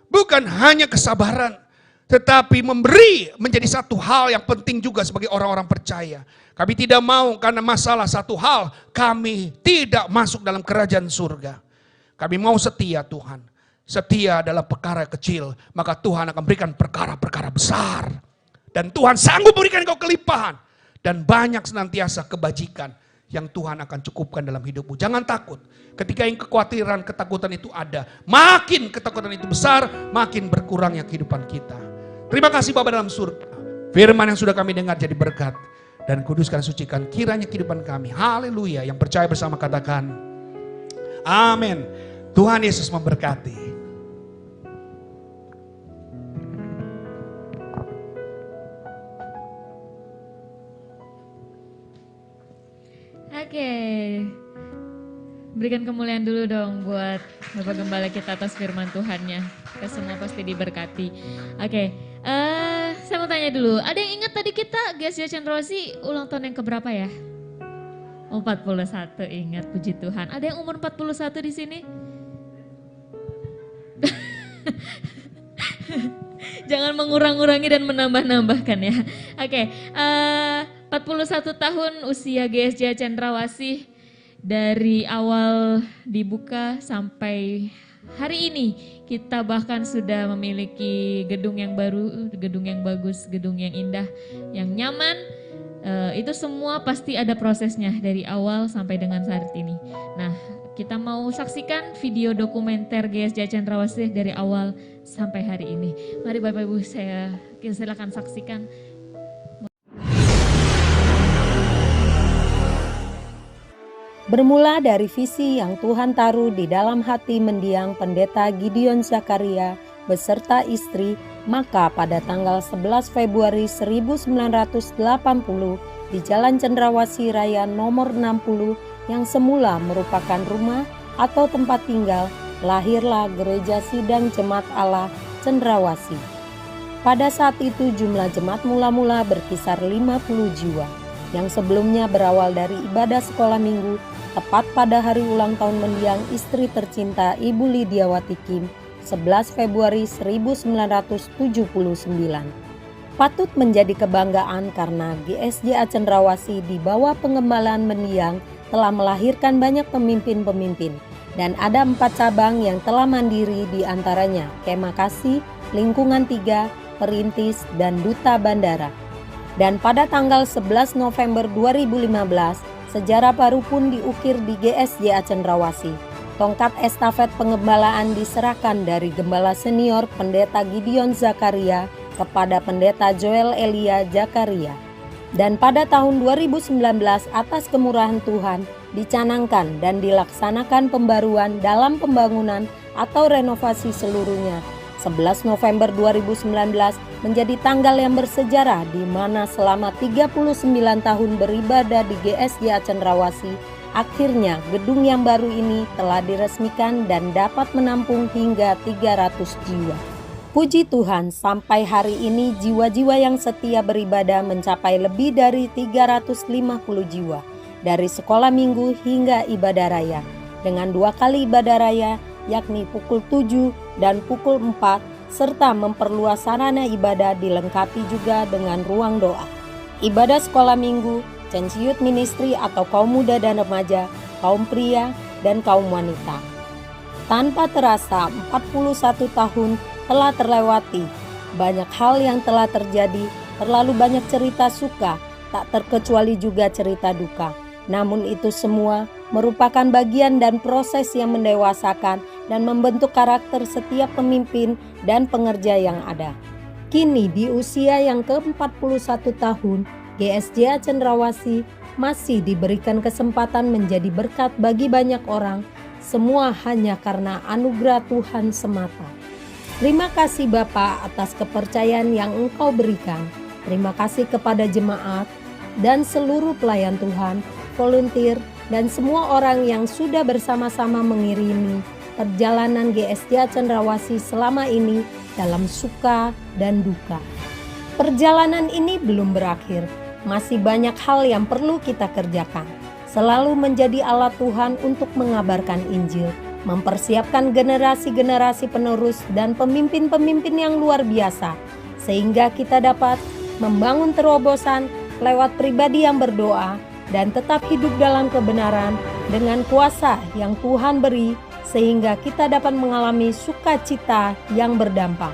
bukan hanya kesabaran, tetapi memberi menjadi satu hal yang penting juga sebagai orang-orang percaya. Kami tidak mau karena masalah satu hal, kami tidak masuk dalam kerajaan surga. Kami mau setia Tuhan. Setia adalah perkara kecil, maka Tuhan akan berikan perkara-perkara besar. Dan Tuhan sanggup berikan kau kelimpahan. Dan banyak senantiasa kebajikan yang Tuhan akan cukupkan dalam hidupmu. Jangan takut. Ketika yang kekhawatiran, ketakutan itu ada, makin ketakutan itu besar, makin berkurangnya kehidupan kita. Terima kasih Bapa dalam surga. Firman yang sudah kami dengar jadi berkat. Dan kuduskan, sucikan kiranya kehidupan kami. Haleluya. Yang percaya bersama katakan, amin. Tuhan Yesus memberkati.
Oke, berikan kemuliaan dulu dong buat Bapak Gembala kita atas firman Tuhannya. Kita semua pasti diberkati. Oke, saya mau tanya dulu, ada yang ingat tadi kita GSJ Cendrawasih ulang tahun yang keberapa ya? Oh, 41, ingat, puji Tuhan. Ada yang umur 41 di sini? Jangan mengurang-urangi dan menambah-nambahkan ya. Oke, 41 tahun usia GSJ Cendrawasih, dari awal dibuka sampai hari ini kita bahkan sudah memiliki gedung yang baru, gedung yang bagus, gedung yang indah, yang nyaman. Itu semua pasti ada prosesnya dari awal sampai dengan saat ini. Nah, kita mau saksikan video dokumenter GSJ Cendrawasih dari awal sampai hari ini. Mari Bapak Ibu, saya silakan saksikan.
Bermula dari visi yang Tuhan taruh di dalam hati mendiang Pendeta Gideon Zakaria beserta istri, maka pada tanggal 11 Februari 1980 di Jalan Cendrawasih Raya nomor 60 yang semula merupakan rumah atau tempat tinggal, lahirlah Gereja Sidang Jemaat Allah Cendrawasih. Pada saat itu jumlah jemaat mula-mula berkisar 50 jiwa, yang sebelumnya berawal dari ibadah sekolah minggu tepat pada hari ulang tahun mendiang istri tercinta Ibu Lidiawati Kim 11 Februari 1979. Patut menjadi kebanggaan karena GSJ Cendrawasih di bawah pengembalaan mendiang telah melahirkan banyak pemimpin-pemimpin dan ada 4 cabang yang telah mandiri, di antaranya Kemah Kasih, Lingkungan 3, Perintis, dan Duta Bandara. Dan pada tanggal 11 November 2015, sejarah baru pun diukir di GSJ Cendrawasih. Tongkat estafet pengembalaan diserahkan dari Gembala Senior Pendeta Gideon Zakaria kepada Pendeta Joel Elia Zakaria. Dan pada tahun 2019 atas kemurahan Tuhan dicanangkan dan dilaksanakan pembaruan dalam pembangunan atau renovasi seluruhnya. 11 November 2019 menjadi tanggal yang bersejarah di mana selama 39 tahun beribadah di GSJ Cendrawasih, akhirnya gedung yang baru ini telah diresmikan dan dapat menampung hingga 300 jiwa. Puji Tuhan, sampai hari ini jiwa-jiwa yang setia beribadah mencapai lebih dari 350 jiwa, dari sekolah minggu hingga ibadah raya, dengan 2 kali ibadah raya, yakni pukul 7 dan pukul 4, serta memperluas sarana ibadah dilengkapi juga dengan ruang doa. Ibadah sekolah minggu, Change Youth Ministry atau kaum muda dan remaja, kaum pria, dan kaum wanita. Tanpa terasa 41 tahun telah terlewati, banyak hal yang telah terjadi, terlalu banyak cerita suka, tak terkecuali juga cerita duka. Namun itu semua merupakan bagian dan proses yang mendewasakan dan membentuk karakter setiap pemimpin dan pengerja yang ada. Kini di usia yang ke-41 tahun, GSJA Cendrawasih masih diberikan kesempatan menjadi berkat bagi banyak orang, semua hanya karena anugerah Tuhan semata. Terima kasih Bapak atas kepercayaan yang Engkau berikan. Terima kasih kepada jemaat dan seluruh pelayan Tuhan, volunteer, dan semua orang yang sudah bersama-sama mengiringi perjalanan GSJA Cendrawasih selama ini dalam suka dan duka. Perjalanan ini belum berakhir, masih banyak hal yang perlu kita kerjakan. Selalu menjadi alat Tuhan untuk mengabarkan Injil, mempersiapkan generasi-generasi penerus dan pemimpin-pemimpin yang luar biasa, sehingga kita dapat membangun terobosan lewat pribadi yang berdoa dan tetap hidup dalam kebenaran dengan kuasa yang Tuhan beri, sehingga kita dapat mengalami sukacita yang berdampak.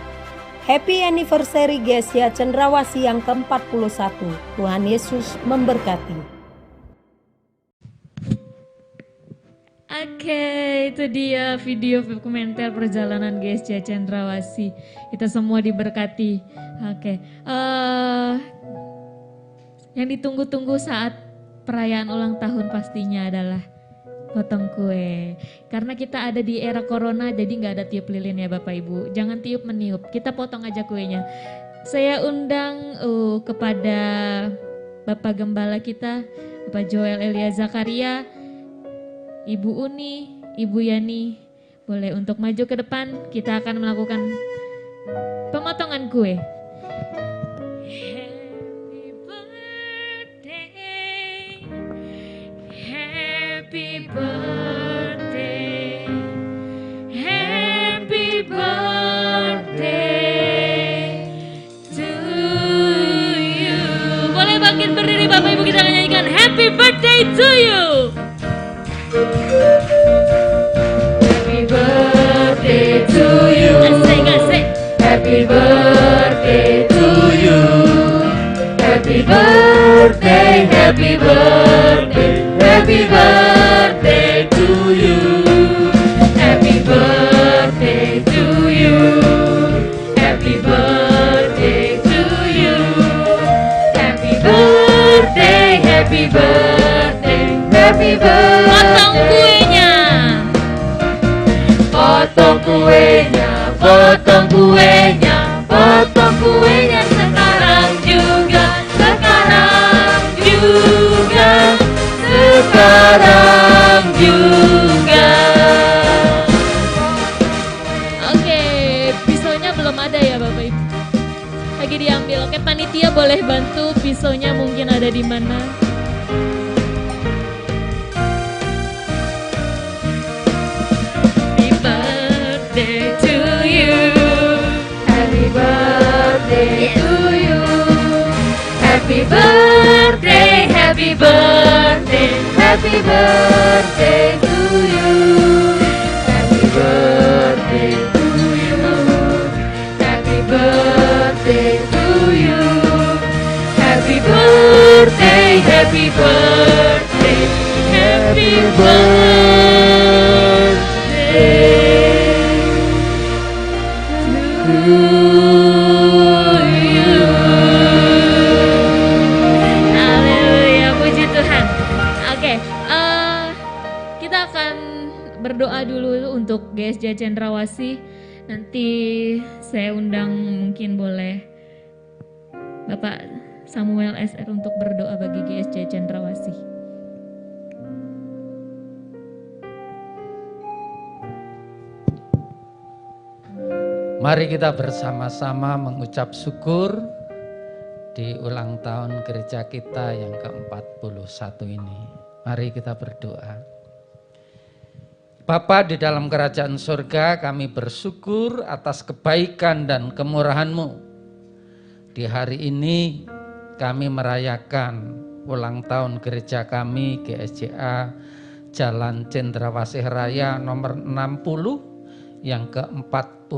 Happy anniversary GSJA Cendrawasih yang ke-41. Tuhan Yesus memberkati.
Oke, itu dia video dokumenter perjalanan GSJA Cendrawasih. Kita semua diberkati. Oke, yang ditunggu-tunggu saat perayaan ulang tahun pastinya adalah potong kue. Karena kita ada di era corona, jadi nggak ada tiup lilin ya Bapak Ibu. Jangan tiup meniup, kita potong aja kuenya. Saya undang kepada Bapak Gembala kita, Bapak Joel Elia Zakaria, Ibu Uni, Ibu Yani, boleh untuk maju ke depan. Kita akan melakukan pemotongan kue. Happy birthday, happy birthday to you. Boleh bangkit berdiri Bapak Ibu, kita akan nyanyikan happy birthday to you.
Happy birthday to you.
Asik.
Happy birthday to you. Happy birthday, happy birthday, happy birthday to you. Happy birthday to you. Happy birthday to you. Happy birthday, happy birthday, happy birthday.
Potong kuenya.
Potong kuenya, potong kuenya, potong kuenya sekarang juga, sekarang juga, sekarang juga.
Oke, pisaunya belum ada ya Bapak Ibu. Lagi diambil. Oke, panitia boleh bantu pisaunya mungkin ada di mana? Happy birthday to you.
Happy birthday to you. Happy birthday, happy birthday, happy birthday to you. Happy birthday to you. Happy birthday to you. Happy birthday, happy birthday, happy birthday to you.
Haleluya, puji Tuhan. Oke, kita akan berdoa dulu untuk GSJA Cendrawasih. Nanti saya undang mungkin boleh Bapak Samuel SR untuk berdoa bagi GSJA Cendrawasih.
Mari kita bersama-sama mengucap syukur di ulang tahun gereja kita yang ke-41 ini. Mari kita berdoa. Bapa di dalam kerajaan surga, kami bersyukur atas kebaikan dan kemurahan-Mu. Di hari ini kami merayakan ulang tahun gereja kami GSJA Jalan Cendrawasih Raya nomor 60 yang ke-41.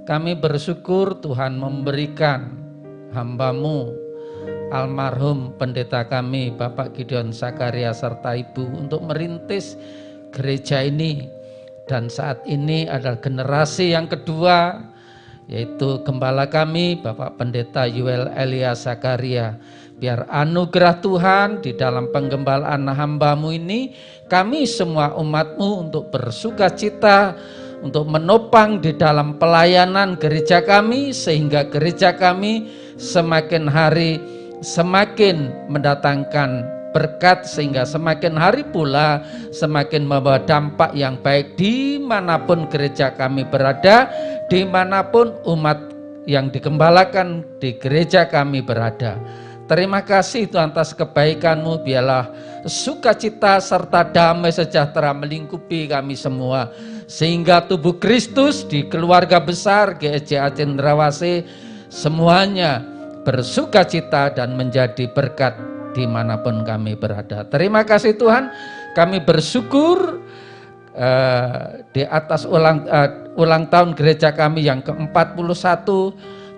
Kami bersyukur Tuhan memberikan hamba-Mu almarhum pendeta kami Bapak Gideon Sakaria serta Ibu untuk merintis gereja ini. Dan saat ini adalah generasi yang kedua, yaitu gembala kami Bapak Pendeta Yuel Elia Sakaria. Biar anugerah Tuhan di dalam penggembalaan hamba-Mu ini, kami semua umat-Mu untuk bersuka cita, untuk menopang di dalam pelayanan gereja kami, sehingga gereja kami semakin hari semakin mendatangkan berkat, sehingga semakin hari pula semakin membawa dampak yang baik dimanapun gereja kami berada, dimanapun umat yang digembalakan di gereja kami berada. Terima kasih Tuhan atas kebaikan-Mu, biarlah sukacita serta damai sejahtera melingkupi kami semua, sehingga tubuh Kristus di keluarga besar GSJA Cendrawasih semuanya bersukacita dan menjadi berkat dimanapun kami berada. Terima kasih Tuhan, kami bersyukur di atas ulang tahun gereja kami yang ke-41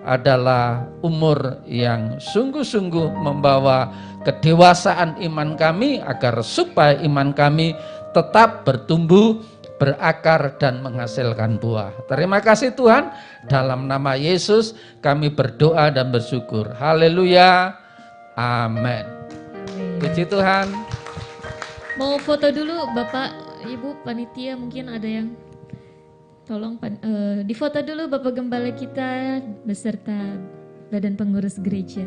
adalah umur yang sungguh-sungguh membawa kedewasaan iman kami, agar supaya iman kami tetap bertumbuh, berakar dan menghasilkan buah. Terima kasih Tuhan, dalam nama Yesus kami berdoa dan bersyukur. Haleluya, amin. Puji Tuhan.
Mau foto dulu Bapak, Ibu, panitia mungkin ada yang tolong difoto dulu Bapak Gembala kita beserta badan pengurus gereja.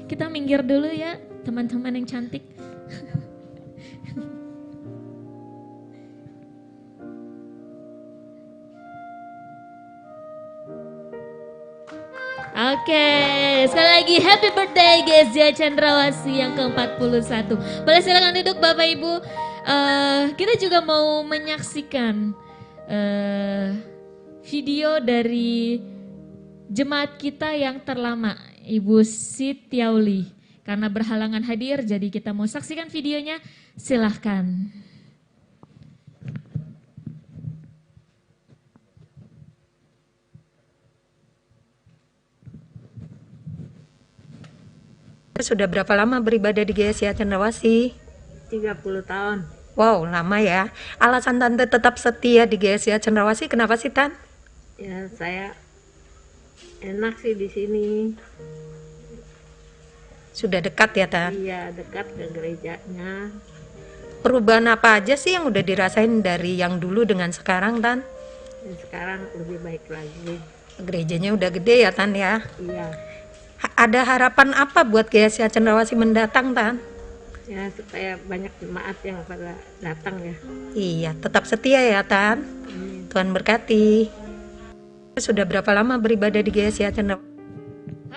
Kita minggir dulu ya teman-teman yang cantik. Oke, sekali lagi happy birthday GSJA Cendrawasih yang ke-41. Boleh silakan duduk Bapak Ibu. Kita juga mau menyaksikan video dari jemaat kita yang terlama, Ibu Sitiauli. Karena berhalangan hadir, jadi kita mau saksikan videonya, silahkan.
Sudah berapa lama beribadah di GSJA Cendrawasih?
30 tahun.
Wow, lama ya. Alasan Tante tetap setia di GSJA Cendrawasih kenapa sih, Tan?
Ya, saya enak sih di sini.
Sudah dekat ya, Tan?
Iya, dekat ke gerejanya.
Perubahan apa aja sih yang udah dirasain dari yang dulu dengan sekarang, Tan?
Dan sekarang lebih baik lagi.
Gerejanya udah gede ya, Tan ya?
Iya.
Ada harapan apa buat GSJA Cendrawasih mendatang, Tan?
Ya, supaya banyak jemaat yang pada datang ya.
Iya, tetap setia ya, Tan. Tuhan berkati. Sudah berapa lama beribadah di GSJA Cendrawasih?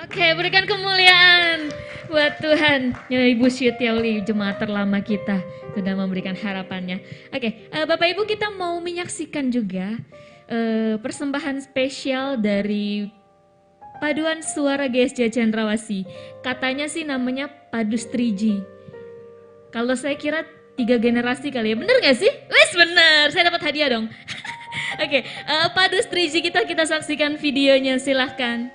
Oke, berikan kemuliaan buat Tuhan. Ya, Ibu Sitiauli, jemaat terlama kita, sudah memberikan harapannya. Oke, Bapak Ibu, kita mau menyaksikan juga persembahan spesial dari paduan suara GSJA Cendrawasih. Katanya sih namanya Padus 3G. Kalau saya kira 3 generasi kali ya, bener gak sih? Wes bener, saya dapat hadiah dong. Oke, Padus 3G kita saksikan videonya, silahkan.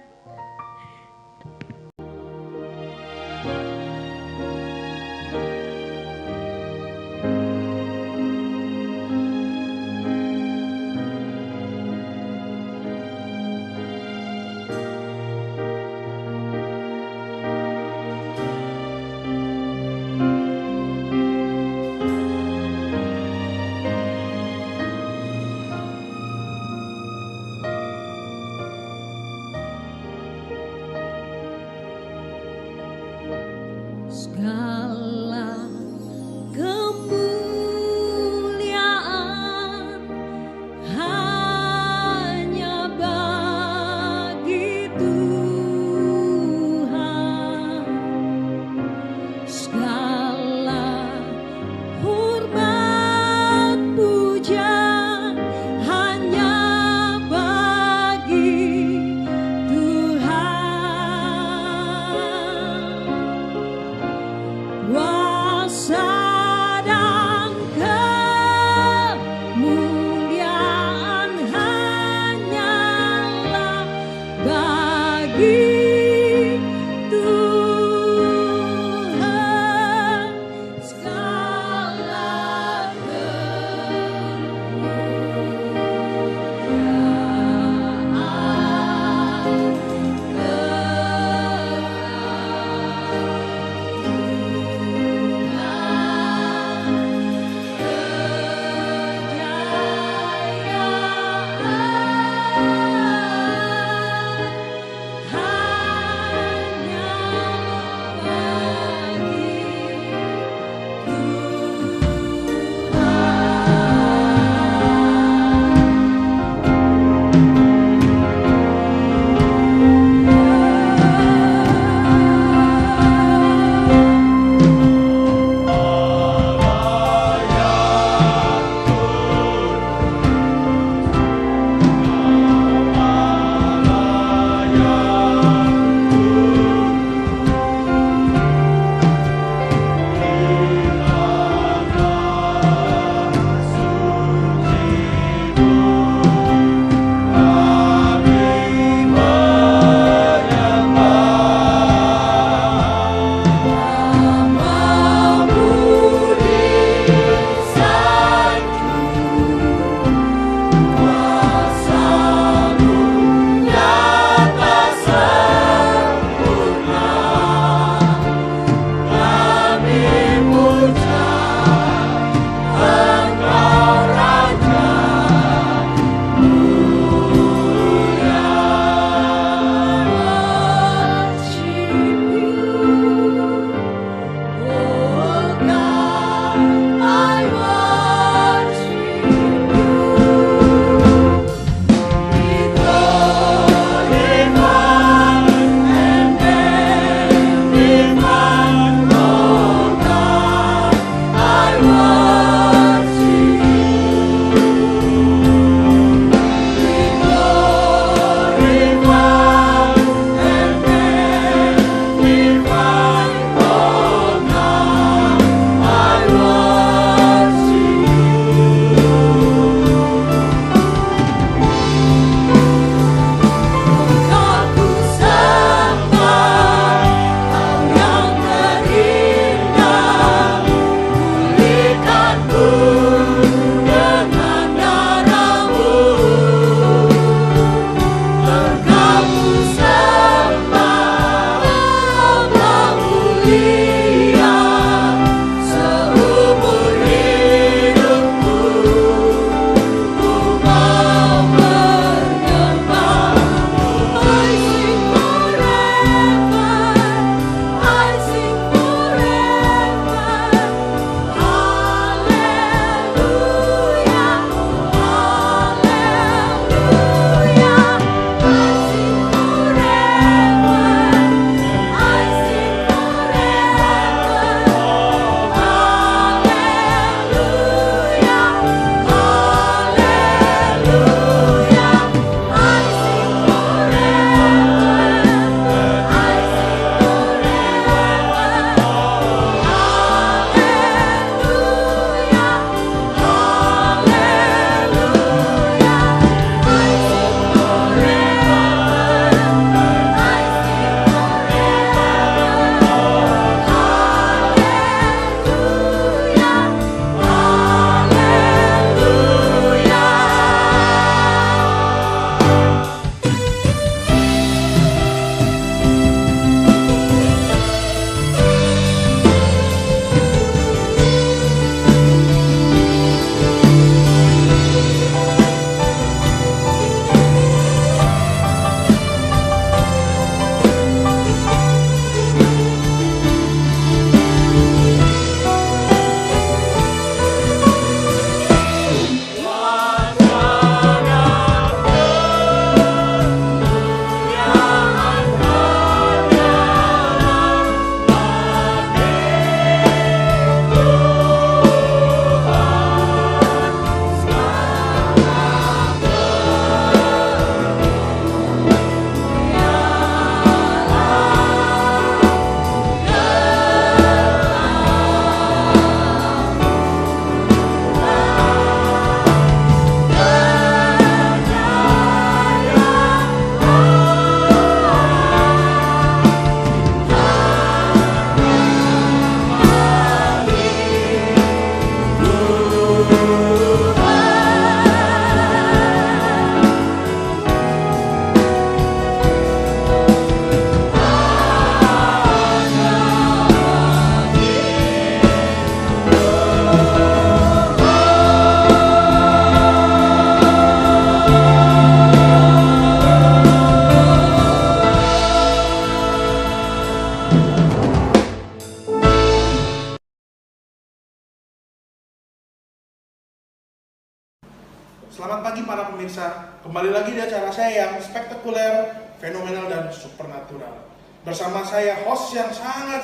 Selamat pagi para pemirsa. Kembali lagi di acara saya yang spektakuler, fenomenal, dan supernatural. Bersama saya host yang sangat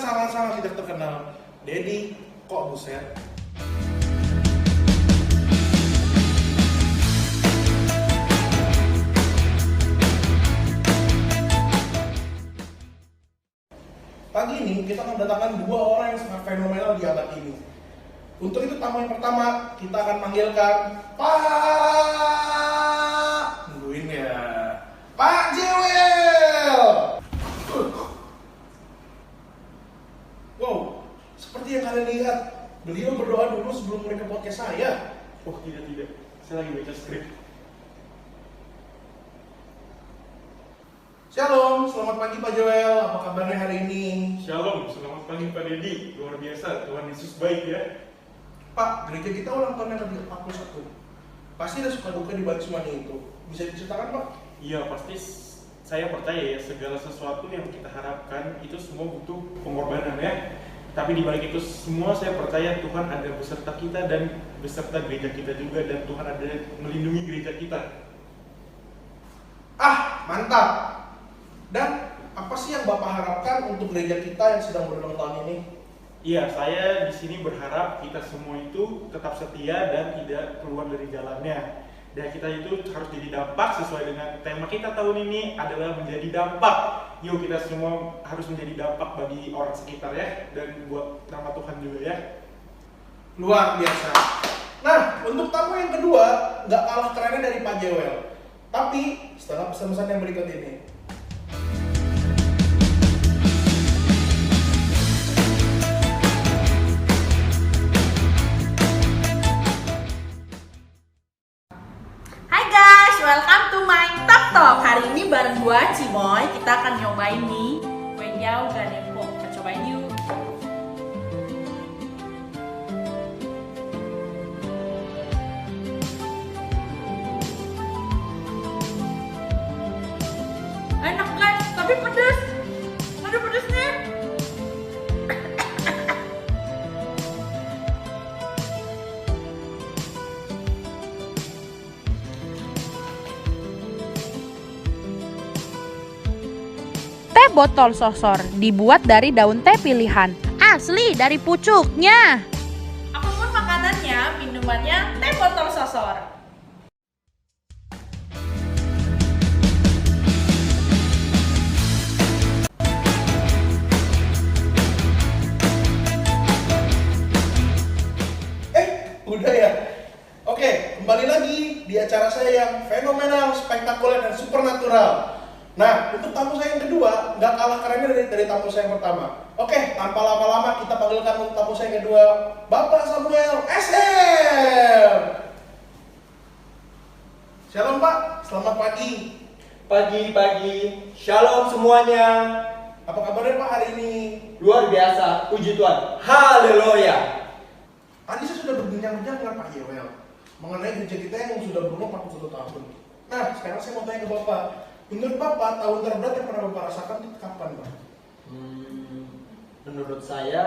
tidak terkenal, Dedi Kok Buset. Pagi ini kita akan mendatangkan dua orang yang sangat fenomenal di abad ini. Untuk itu tamu yang pertama kita akan manggilkan Pak, tungguin ya, Pak Jewel. Wow, seperti yang kalian lihat, beliau berdoa dulu sebelum mereka podcast saya. Oh tidak, saya lagi baca skrip. Shalom, selamat pagi Pak Joel, apa kabarnya hari ini?
Shalom, selamat pagi Pak Dedi, luar biasa, Tuhan Yesus baik ya.
Pak, gereja kita ulang tahun yang ke-41. Pasti ada suka duka di balik semuanya itu. Bisa diceritakan Pak?
Iya, pasti saya percaya ya, segala sesuatu yang kita harapkan itu semua butuh pengorbanan ya. Tapi di balik itu semua saya percaya Tuhan ada beserta kita dan beserta gereja kita juga, dan Tuhan ada melindungi gereja kita.
Ah, mantap! Dan apa sih yang Bapak harapkan untuk gereja kita yang sedang berulang tahun ini?
Iya, saya di sini berharap kita semua itu tetap setia dan tidak keluar dari jalannya. Dan kita itu harus jadi dampak sesuai dengan tema kita tahun ini adalah menjadi dampak. Yuk kita semua harus menjadi dampak bagi orang sekitar ya, dan buat nama Tuhan juga ya.
Luar biasa. Nah, untuk tamu yang kedua, nggak kalah kerennya dari Pak Jewel. Tapi setelah pesan-pesan yang berikut ini.
Welcome to my Talk. Hari ini bareng gua Cimoy, kita akan nyobain nih kue jauh Ganepo. Kita cobain yuk. Enak guys, tapi pedes. Aduh pedes nih.
Teh botol sosor dibuat dari daun teh pilihan, asli dari pucuknya.
Apapun makanannya, minumannya teh botol sosor.
Udah ya? Oke, kembali lagi di acara saya yang fenomenal, spektakuler, dan supernatural. Nah, untuk tamu saya yang kedua, nggak kalah kerennya dari tamu saya yang pertama. Oke, tanpa lama-lama kita panggilkan untuk tamu saya yang kedua, Bapak Samuel SM. Shalom Pak, selamat pagi.
Pagi, shalom semuanya.
Apa kabarnya Pak hari ini?
Luar biasa, puji Tuhan, haleluya.
Tadi saya sudah berbincang-bincang dengan Pak Jewel mengenai gereja kita yang sudah berumur 41 tahun. Nah, sekarang saya mau tanya ke Bapak, menurut Bapak, tahun terberat yang pernah Bapak rasakan itu kapan, Pak?
Menurut saya,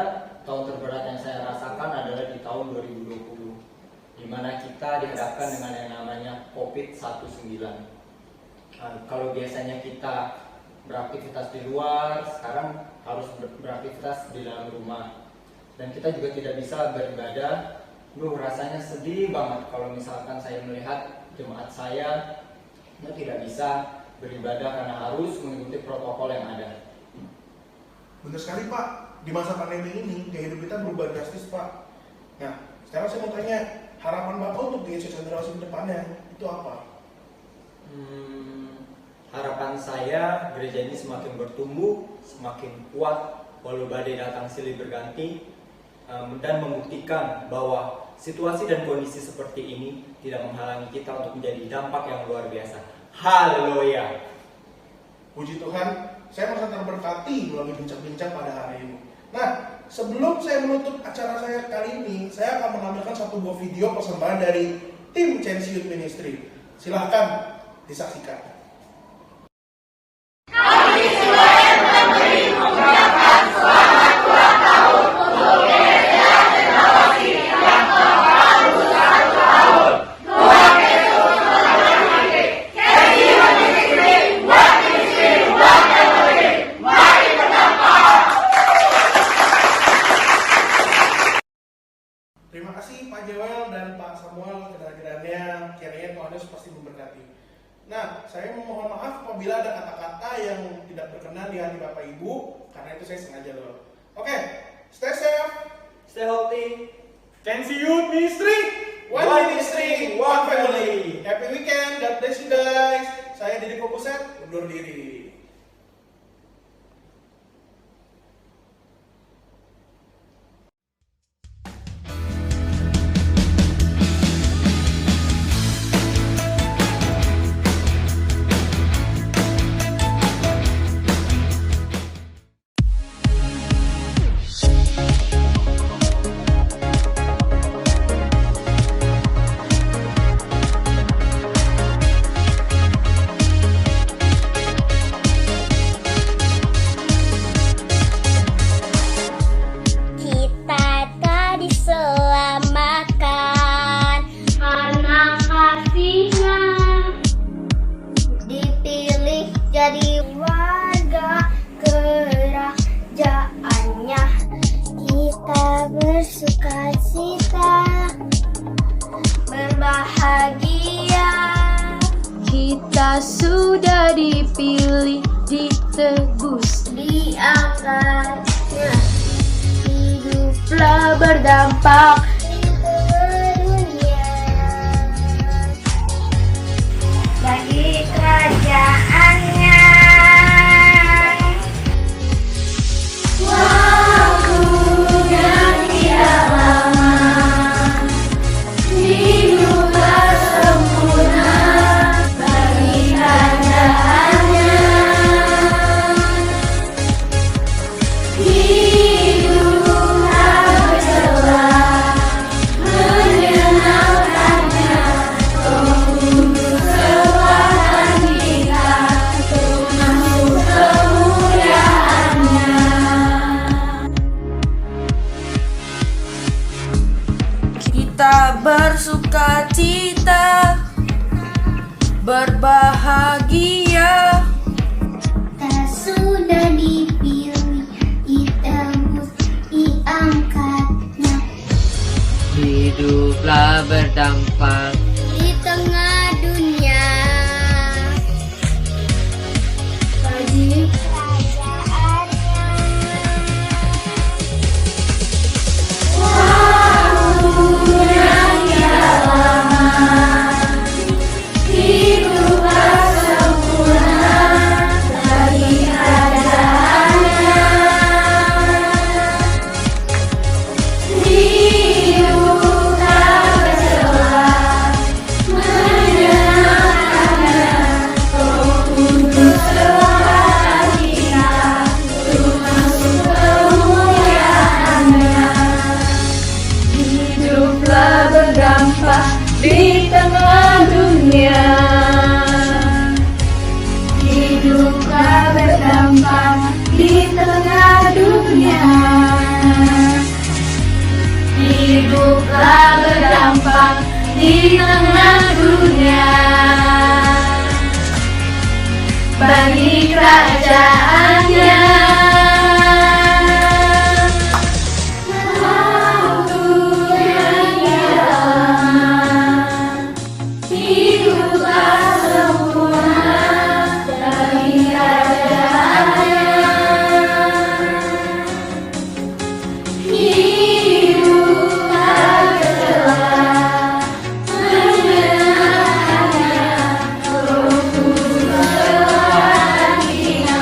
tahun terberat yang saya rasakan adalah di tahun 2020, di mana kita dihadapkan dengan yang namanya COVID-19. Kalau biasanya kita beraktivitas di luar, sekarang harus beraktivitas di dalam rumah. Dan kita juga tidak bisa beribadah. Rasanya sedih banget kalau misalkan saya melihat jemaat saya tidak bisa beribadah karena harus mengikuti protokol yang ada.
Benar sekali Pak, di masa pandemi ini gaya hidup kita berubah drastis Pak. Nah, sekarang saya mau tanya, harapan Bapak untuk gereja generasi ke depannya itu apa?
Harapan saya gereja ini semakin bertumbuh, semakin kuat, walau badai datang silih berganti, dan membuktikan bahwa situasi dan kondisi seperti ini tidak menghalangi kita untuk menjadi dampak yang luar biasa. Haleluya.
Puji Tuhan, saya merasa terberkati melalui bincang-bincang pada hari ini. Nah, sebelum saya menutup acara saya kali ini, saya akan menampilkan satu buah video persembahan dari tim Chance Youth Ministry. Silahkan disaksikan.
Tuhan Yesus
Terima kasih Pak Joel dan Pak Samuel kehadirannya, kiranya Tuhan Yesus pasti memberkati. Nah, saya memohon maaf apabila ada kata-kata yang tidak berkenan di hati Bapak Ibu, karena itu saya sengaja loh. Oke, stay safe, stay healthy.
Fancy Youth Ministry,
One ministry, one family. Happy weekend, God bless you guys. Saya Didi Kopuset, undur diri.
Jadi warga kerajaannya, kita bersukacita, berbahagia. Kita sudah dipilih, ditebus, diangkatnya. Hiduplah berdampak bagi kerajaannya. Waktu yang tidak lama, hiduplah sempurna bagi kerajaannya. Hiduplah berselah menyenangkannya.
Kita bersukacita, berbahagia.
Kita sudah dipilih, ditebus, diangkatnya.
Hiduplah berdampak
Di tengah dunia bagi kerajaannya. Waktu yang tidak lama, hiduplah sempurna bagi kerajaannya. Hiduplah berselah menyenangkannya. Oh, untuk sebuah kita, untuk masuk kemuliaannya. Hiduplah berdampak di tengah dunia. Hiduplah berdampak di tengah dunia. Hiduplah berdampak di tengah dunia bagi kerajaannya. Waktu yang tidak lama, hiduplah sempurna bagi kerajaannya. Hiduplah berselah menyenangkannya. Roh Kudus berwarna kita,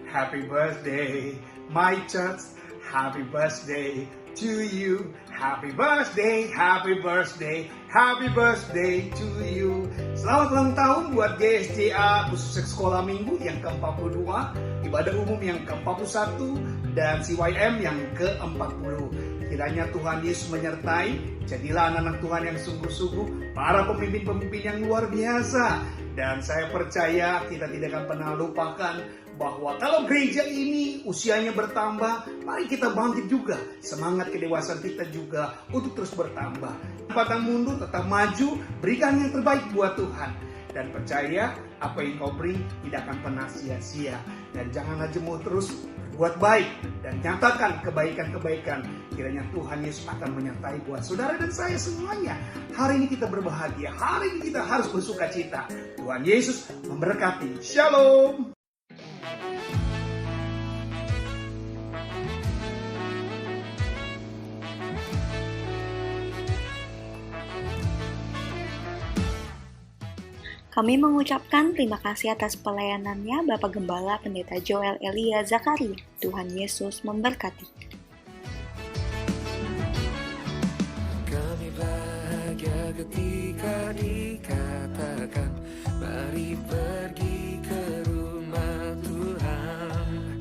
happy birthday. My church, happy birthday to you. Happy birthday, happy birthday, happy birthday to you. Selamat ulang tahun buat GSJA khusus sekolah minggu yang ke-42, ibadah umum yang ke-41, dan CYM yang ke-40. Kiranya Tuhan Yesus menyertai, jadilah anak-anak Tuhan yang sungguh-sungguh, para pemimpin-pemimpin yang luar biasa. Dan saya percaya kita tidak akan pernah lupakan bahwa kalau gereja ini usianya bertambah, mari kita bangkit juga. Semangat kedewasaan kita juga untuk terus bertambah. Pantang mundur, tetap maju, berikan yang terbaik buat Tuhan. Dan percaya apa yang kau beri tidak akan pernah sia-sia. Dan janganlah jemu terus buat baik dan nyatakan kebaikan-kebaikan. Kiranya Tuhan Yesus akan menyertai buat saudara dan saya semuanya. Hari ini kita berbahagia, hari ini kita harus bersuka cita. Tuhan Yesus memberkati. Shalom.
Kami mengucapkan terima kasih atas pelayanannya Bapak Gembala Pendeta Joel Elia Zakaria. Tuhan Yesus memberkati.
Kami bahagia ketika dikatakan, mari pergi ke rumah Tuhan.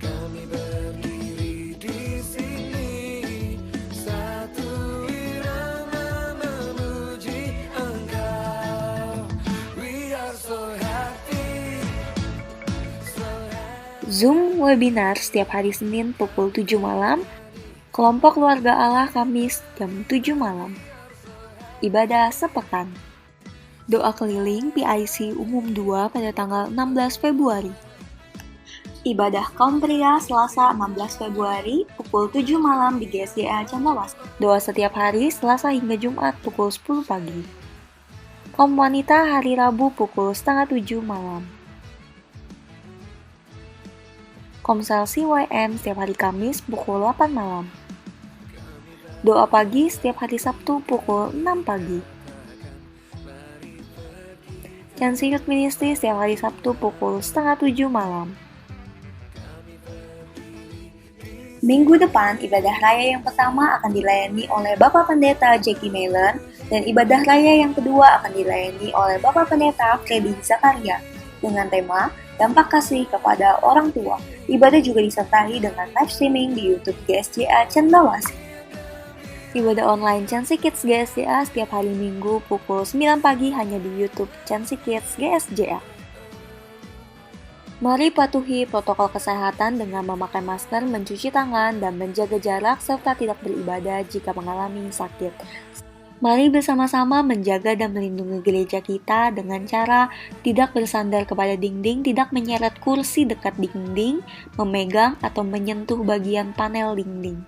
Kami berdiri di sini, satu irama memuji Engkau. We are so happy, so happy.
Zoom webinar setiap hari Senin pukul 7 malam. Kelompok Keluarga Allah Kamis jam 7 malam. Ibadah sepekan. Doa keliling PIC Umum 2 pada tanggal 16 Februari. Ibadah kaum pria Selasa 16 Februari pukul 7 malam di GSJA Cendrawasih. Doa setiap hari Selasa hingga Jumat pukul 10 pagi. Kaum wanita hari Rabu pukul 6:30 malam. Komsel CYM setiap hari Kamis pukul 8 malam. Doa pagi setiap hari Sabtu pukul 6 pagi. Chancy Youth Ministry setiap hari Sabtu pukul 6:30 malam. Minggu depan, ibadah raya yang pertama akan dilayani oleh Bapak Pendeta Jackie Mailen, dan ibadah raya yang kedua akan dilayani oleh Bapak Pendeta Freddy Zakaria dengan tema Dampak Kasih kepada Orang Tua. Ibadah juga disertai dengan live streaming di YouTube GSJA Cendrawasih. Ibadah online Chancy Kids GSJA setiap hari Minggu pukul 9 pagi hanya di YouTube Chancy Kids GSJA. Mari patuhi protokol kesehatan dengan memakai masker, mencuci tangan, dan menjaga jarak serta tidak beribadah jika mengalami sakit. Mari bersama-sama menjaga dan melindungi gereja kita dengan cara tidak bersandar kepada dinding, tidak menyeret kursi dekat dinding, memegang atau menyentuh bagian panel dinding.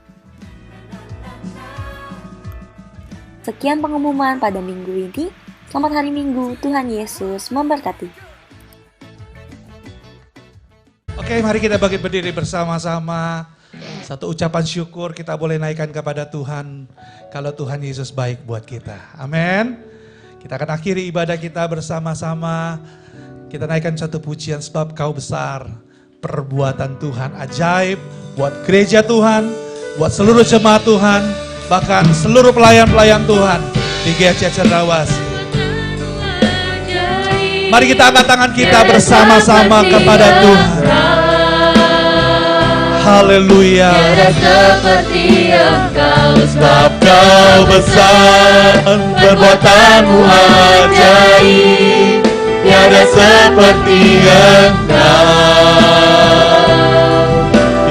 Sekian pengumuman pada minggu ini. Selamat hari Minggu, Tuhan Yesus memberkati.
Oke, mari kita bangkit berdiri bersama-sama. Satu ucapan syukur kita boleh naikkan kepada Tuhan kalau Tuhan Yesus baik buat kita. Amin. Kita akan akhiri ibadah kita bersama-sama. Kita naikkan satu pujian sebab Kau besar. Perbuatan Tuhan ajaib buat gereja Tuhan, buat seluruh jemaat Tuhan, bahkan seluruh pelayan-pelayan Tuhan di GSJA Cendrawasih. Mari kita angkat tangan kita bersama-sama kepada Tuhan. Haleluya.
Tiada seperti Engkau,
sebab Kau besar, perbuatan-Mu ajaib. Tiada seperti Engkau,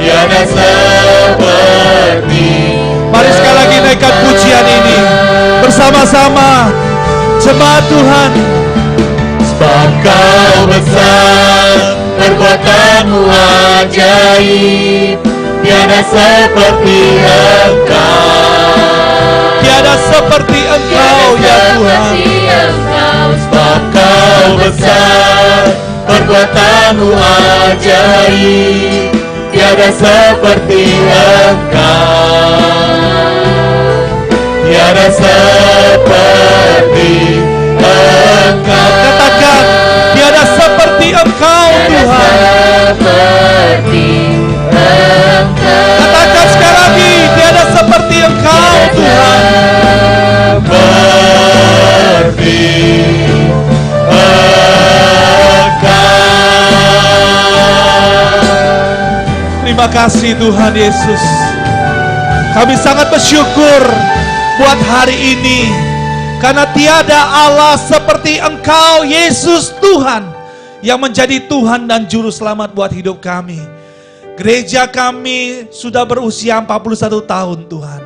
tiada seperti. Mari sekali lagi naikkan pujian ini bersama-sama jemaat Tuhan. Sebab Kau besar, perbuatan-Mu ajaib. Tiada seperti Engkau, tiada seperti Engkau ya Tuhan. Sebab Kau besar, perbuatan-Mu ajaib. Tiada seperti Engkau, tiada seperti Engkau. Katakan, tiada seperti Engkau Tuhan. seperti Engkau Tuhan. Terima kasih Tuhan Yesus. Kami sangat bersyukur buat hari ini, karena tiada Allah seperti Engkau Yesus Tuhan, yang menjadi Tuhan dan Juru Selamat buat hidup kami. Gereja kami sudah berusia 41 tahun Tuhan.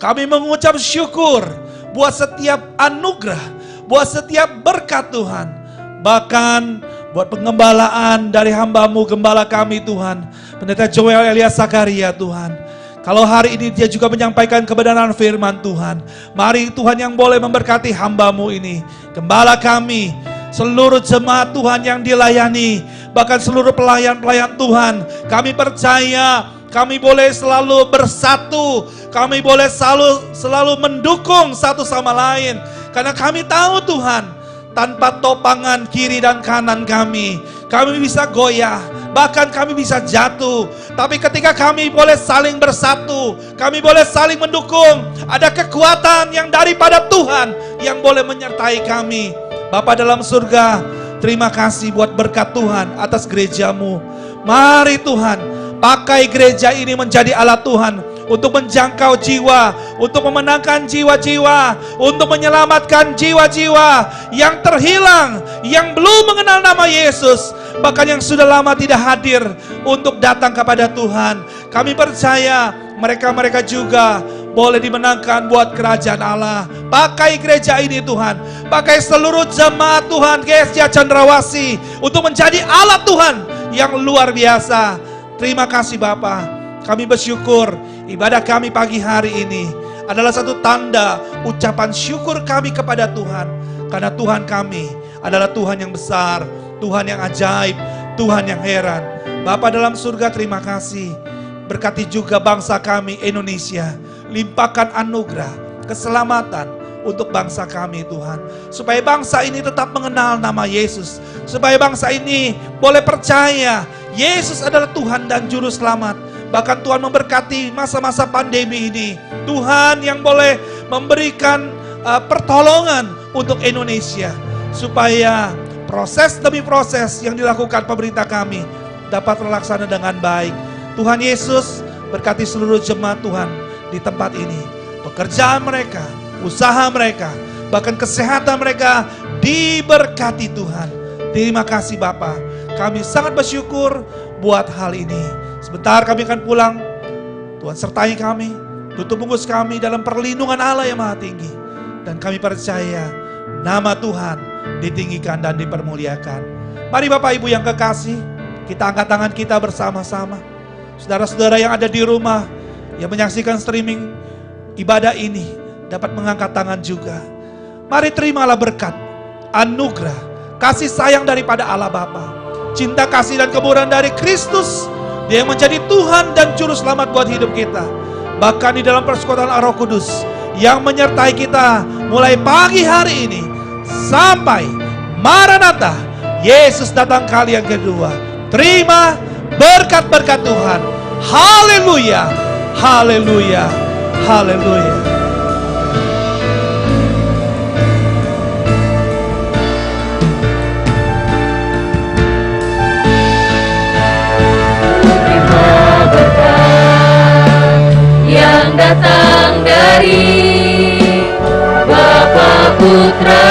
Kami mengucap syukur buat setiap anugerah, buat setiap berkat Tuhan. Bahkan buat pengembalaan dari hamba-Mu, gembala kami Tuhan, Pendeta Joel Elias Zakaria Tuhan. Kalau hari ini dia juga menyampaikan kebenaran firman Tuhan, mari Tuhan yang boleh memberkati hamba-Mu ini, gembala kami, seluruh jemaat Tuhan yang dilayani, bahkan seluruh pelayan-pelayan Tuhan. Kami percaya kami boleh selalu bersatu, kami boleh selalu mendukung satu sama lain. Karena kami tahu Tuhan, tanpa topangan kiri dan kanan kami bisa goyah, bahkan kami bisa jatuh. Tapi ketika kami boleh saling bersatu, kami boleh saling mendukung, ada kekuatan yang daripada Tuhan yang boleh menyertai kami. Bapa dalam surga, terima kasih buat berkat Tuhan atas gereja-Mu. Mari Tuhan, pakai gereja ini menjadi alat Tuhan untuk menjangkau jiwa, untuk memenangkan jiwa-jiwa, untuk menyelamatkan jiwa-jiwa yang terhilang, yang belum mengenal nama Yesus, bahkan yang sudah lama tidak hadir untuk datang kepada Tuhan. Kami percaya mereka-mereka juga boleh dimenangkan buat kerajaan Allah. Pakai gereja ini Tuhan, pakai seluruh jemaat Tuhan Gereja Cendrawasih untuk menjadi alat Tuhan yang luar biasa. Terima kasih Bapa. Kami bersyukur ibadah kami pagi hari ini adalah satu tanda ucapan syukur kami kepada Tuhan. Karena Tuhan kami adalah Tuhan yang besar, Tuhan yang ajaib, Tuhan yang heran. Bapa dalam surga, terima kasih. Berkati juga bangsa kami Indonesia. Limpahkan anugerah, keselamatan untuk bangsa kami Tuhan. Supaya bangsa ini tetap mengenal nama Yesus. Supaya bangsa ini boleh percaya Yesus adalah Tuhan dan Juru Selamat. Bahkan Tuhan memberkati masa-masa pandemi ini. Tuhan yang boleh memberikan pertolongan untuk Indonesia. Supaya proses demi proses yang dilakukan pemerintah kami dapat terlaksana dengan baik. Tuhan Yesus berkati seluruh jemaat Tuhan di tempat ini. Pekerjaan mereka, usaha mereka, bahkan kesehatan mereka diberkati Tuhan. Terima kasih Bapa. Kami sangat bersyukur buat hal ini. Sebentar kami akan pulang. Tuhan sertai kami, tutup bungkus kami dalam perlindungan Allah yang Maha Tinggi. Dan kami percaya nama Tuhan ditinggikan dan dipermuliakan. Mari Bapak Ibu yang kekasih, kita angkat tangan kita bersama-sama. Saudara-saudara yang ada di rumah, yang menyaksikan streaming ibadah ini, dapat mengangkat tangan juga. Mari terimalah berkat, anugerah, kasih sayang daripada Allah Bapa. Cinta kasih dan kemurahan dari Kristus, Dia yang menjadi Tuhan dan Juru Selamat buat hidup kita. Bahkan di dalam persekutuan Roh Kudus yang menyertai kita mulai pagi hari ini sampai Maranatha, Yesus datang kali yang kedua. Terima berkat-berkat Tuhan. Haleluya, haleluya, haleluya.
Yang datang dari Bapa, Putra,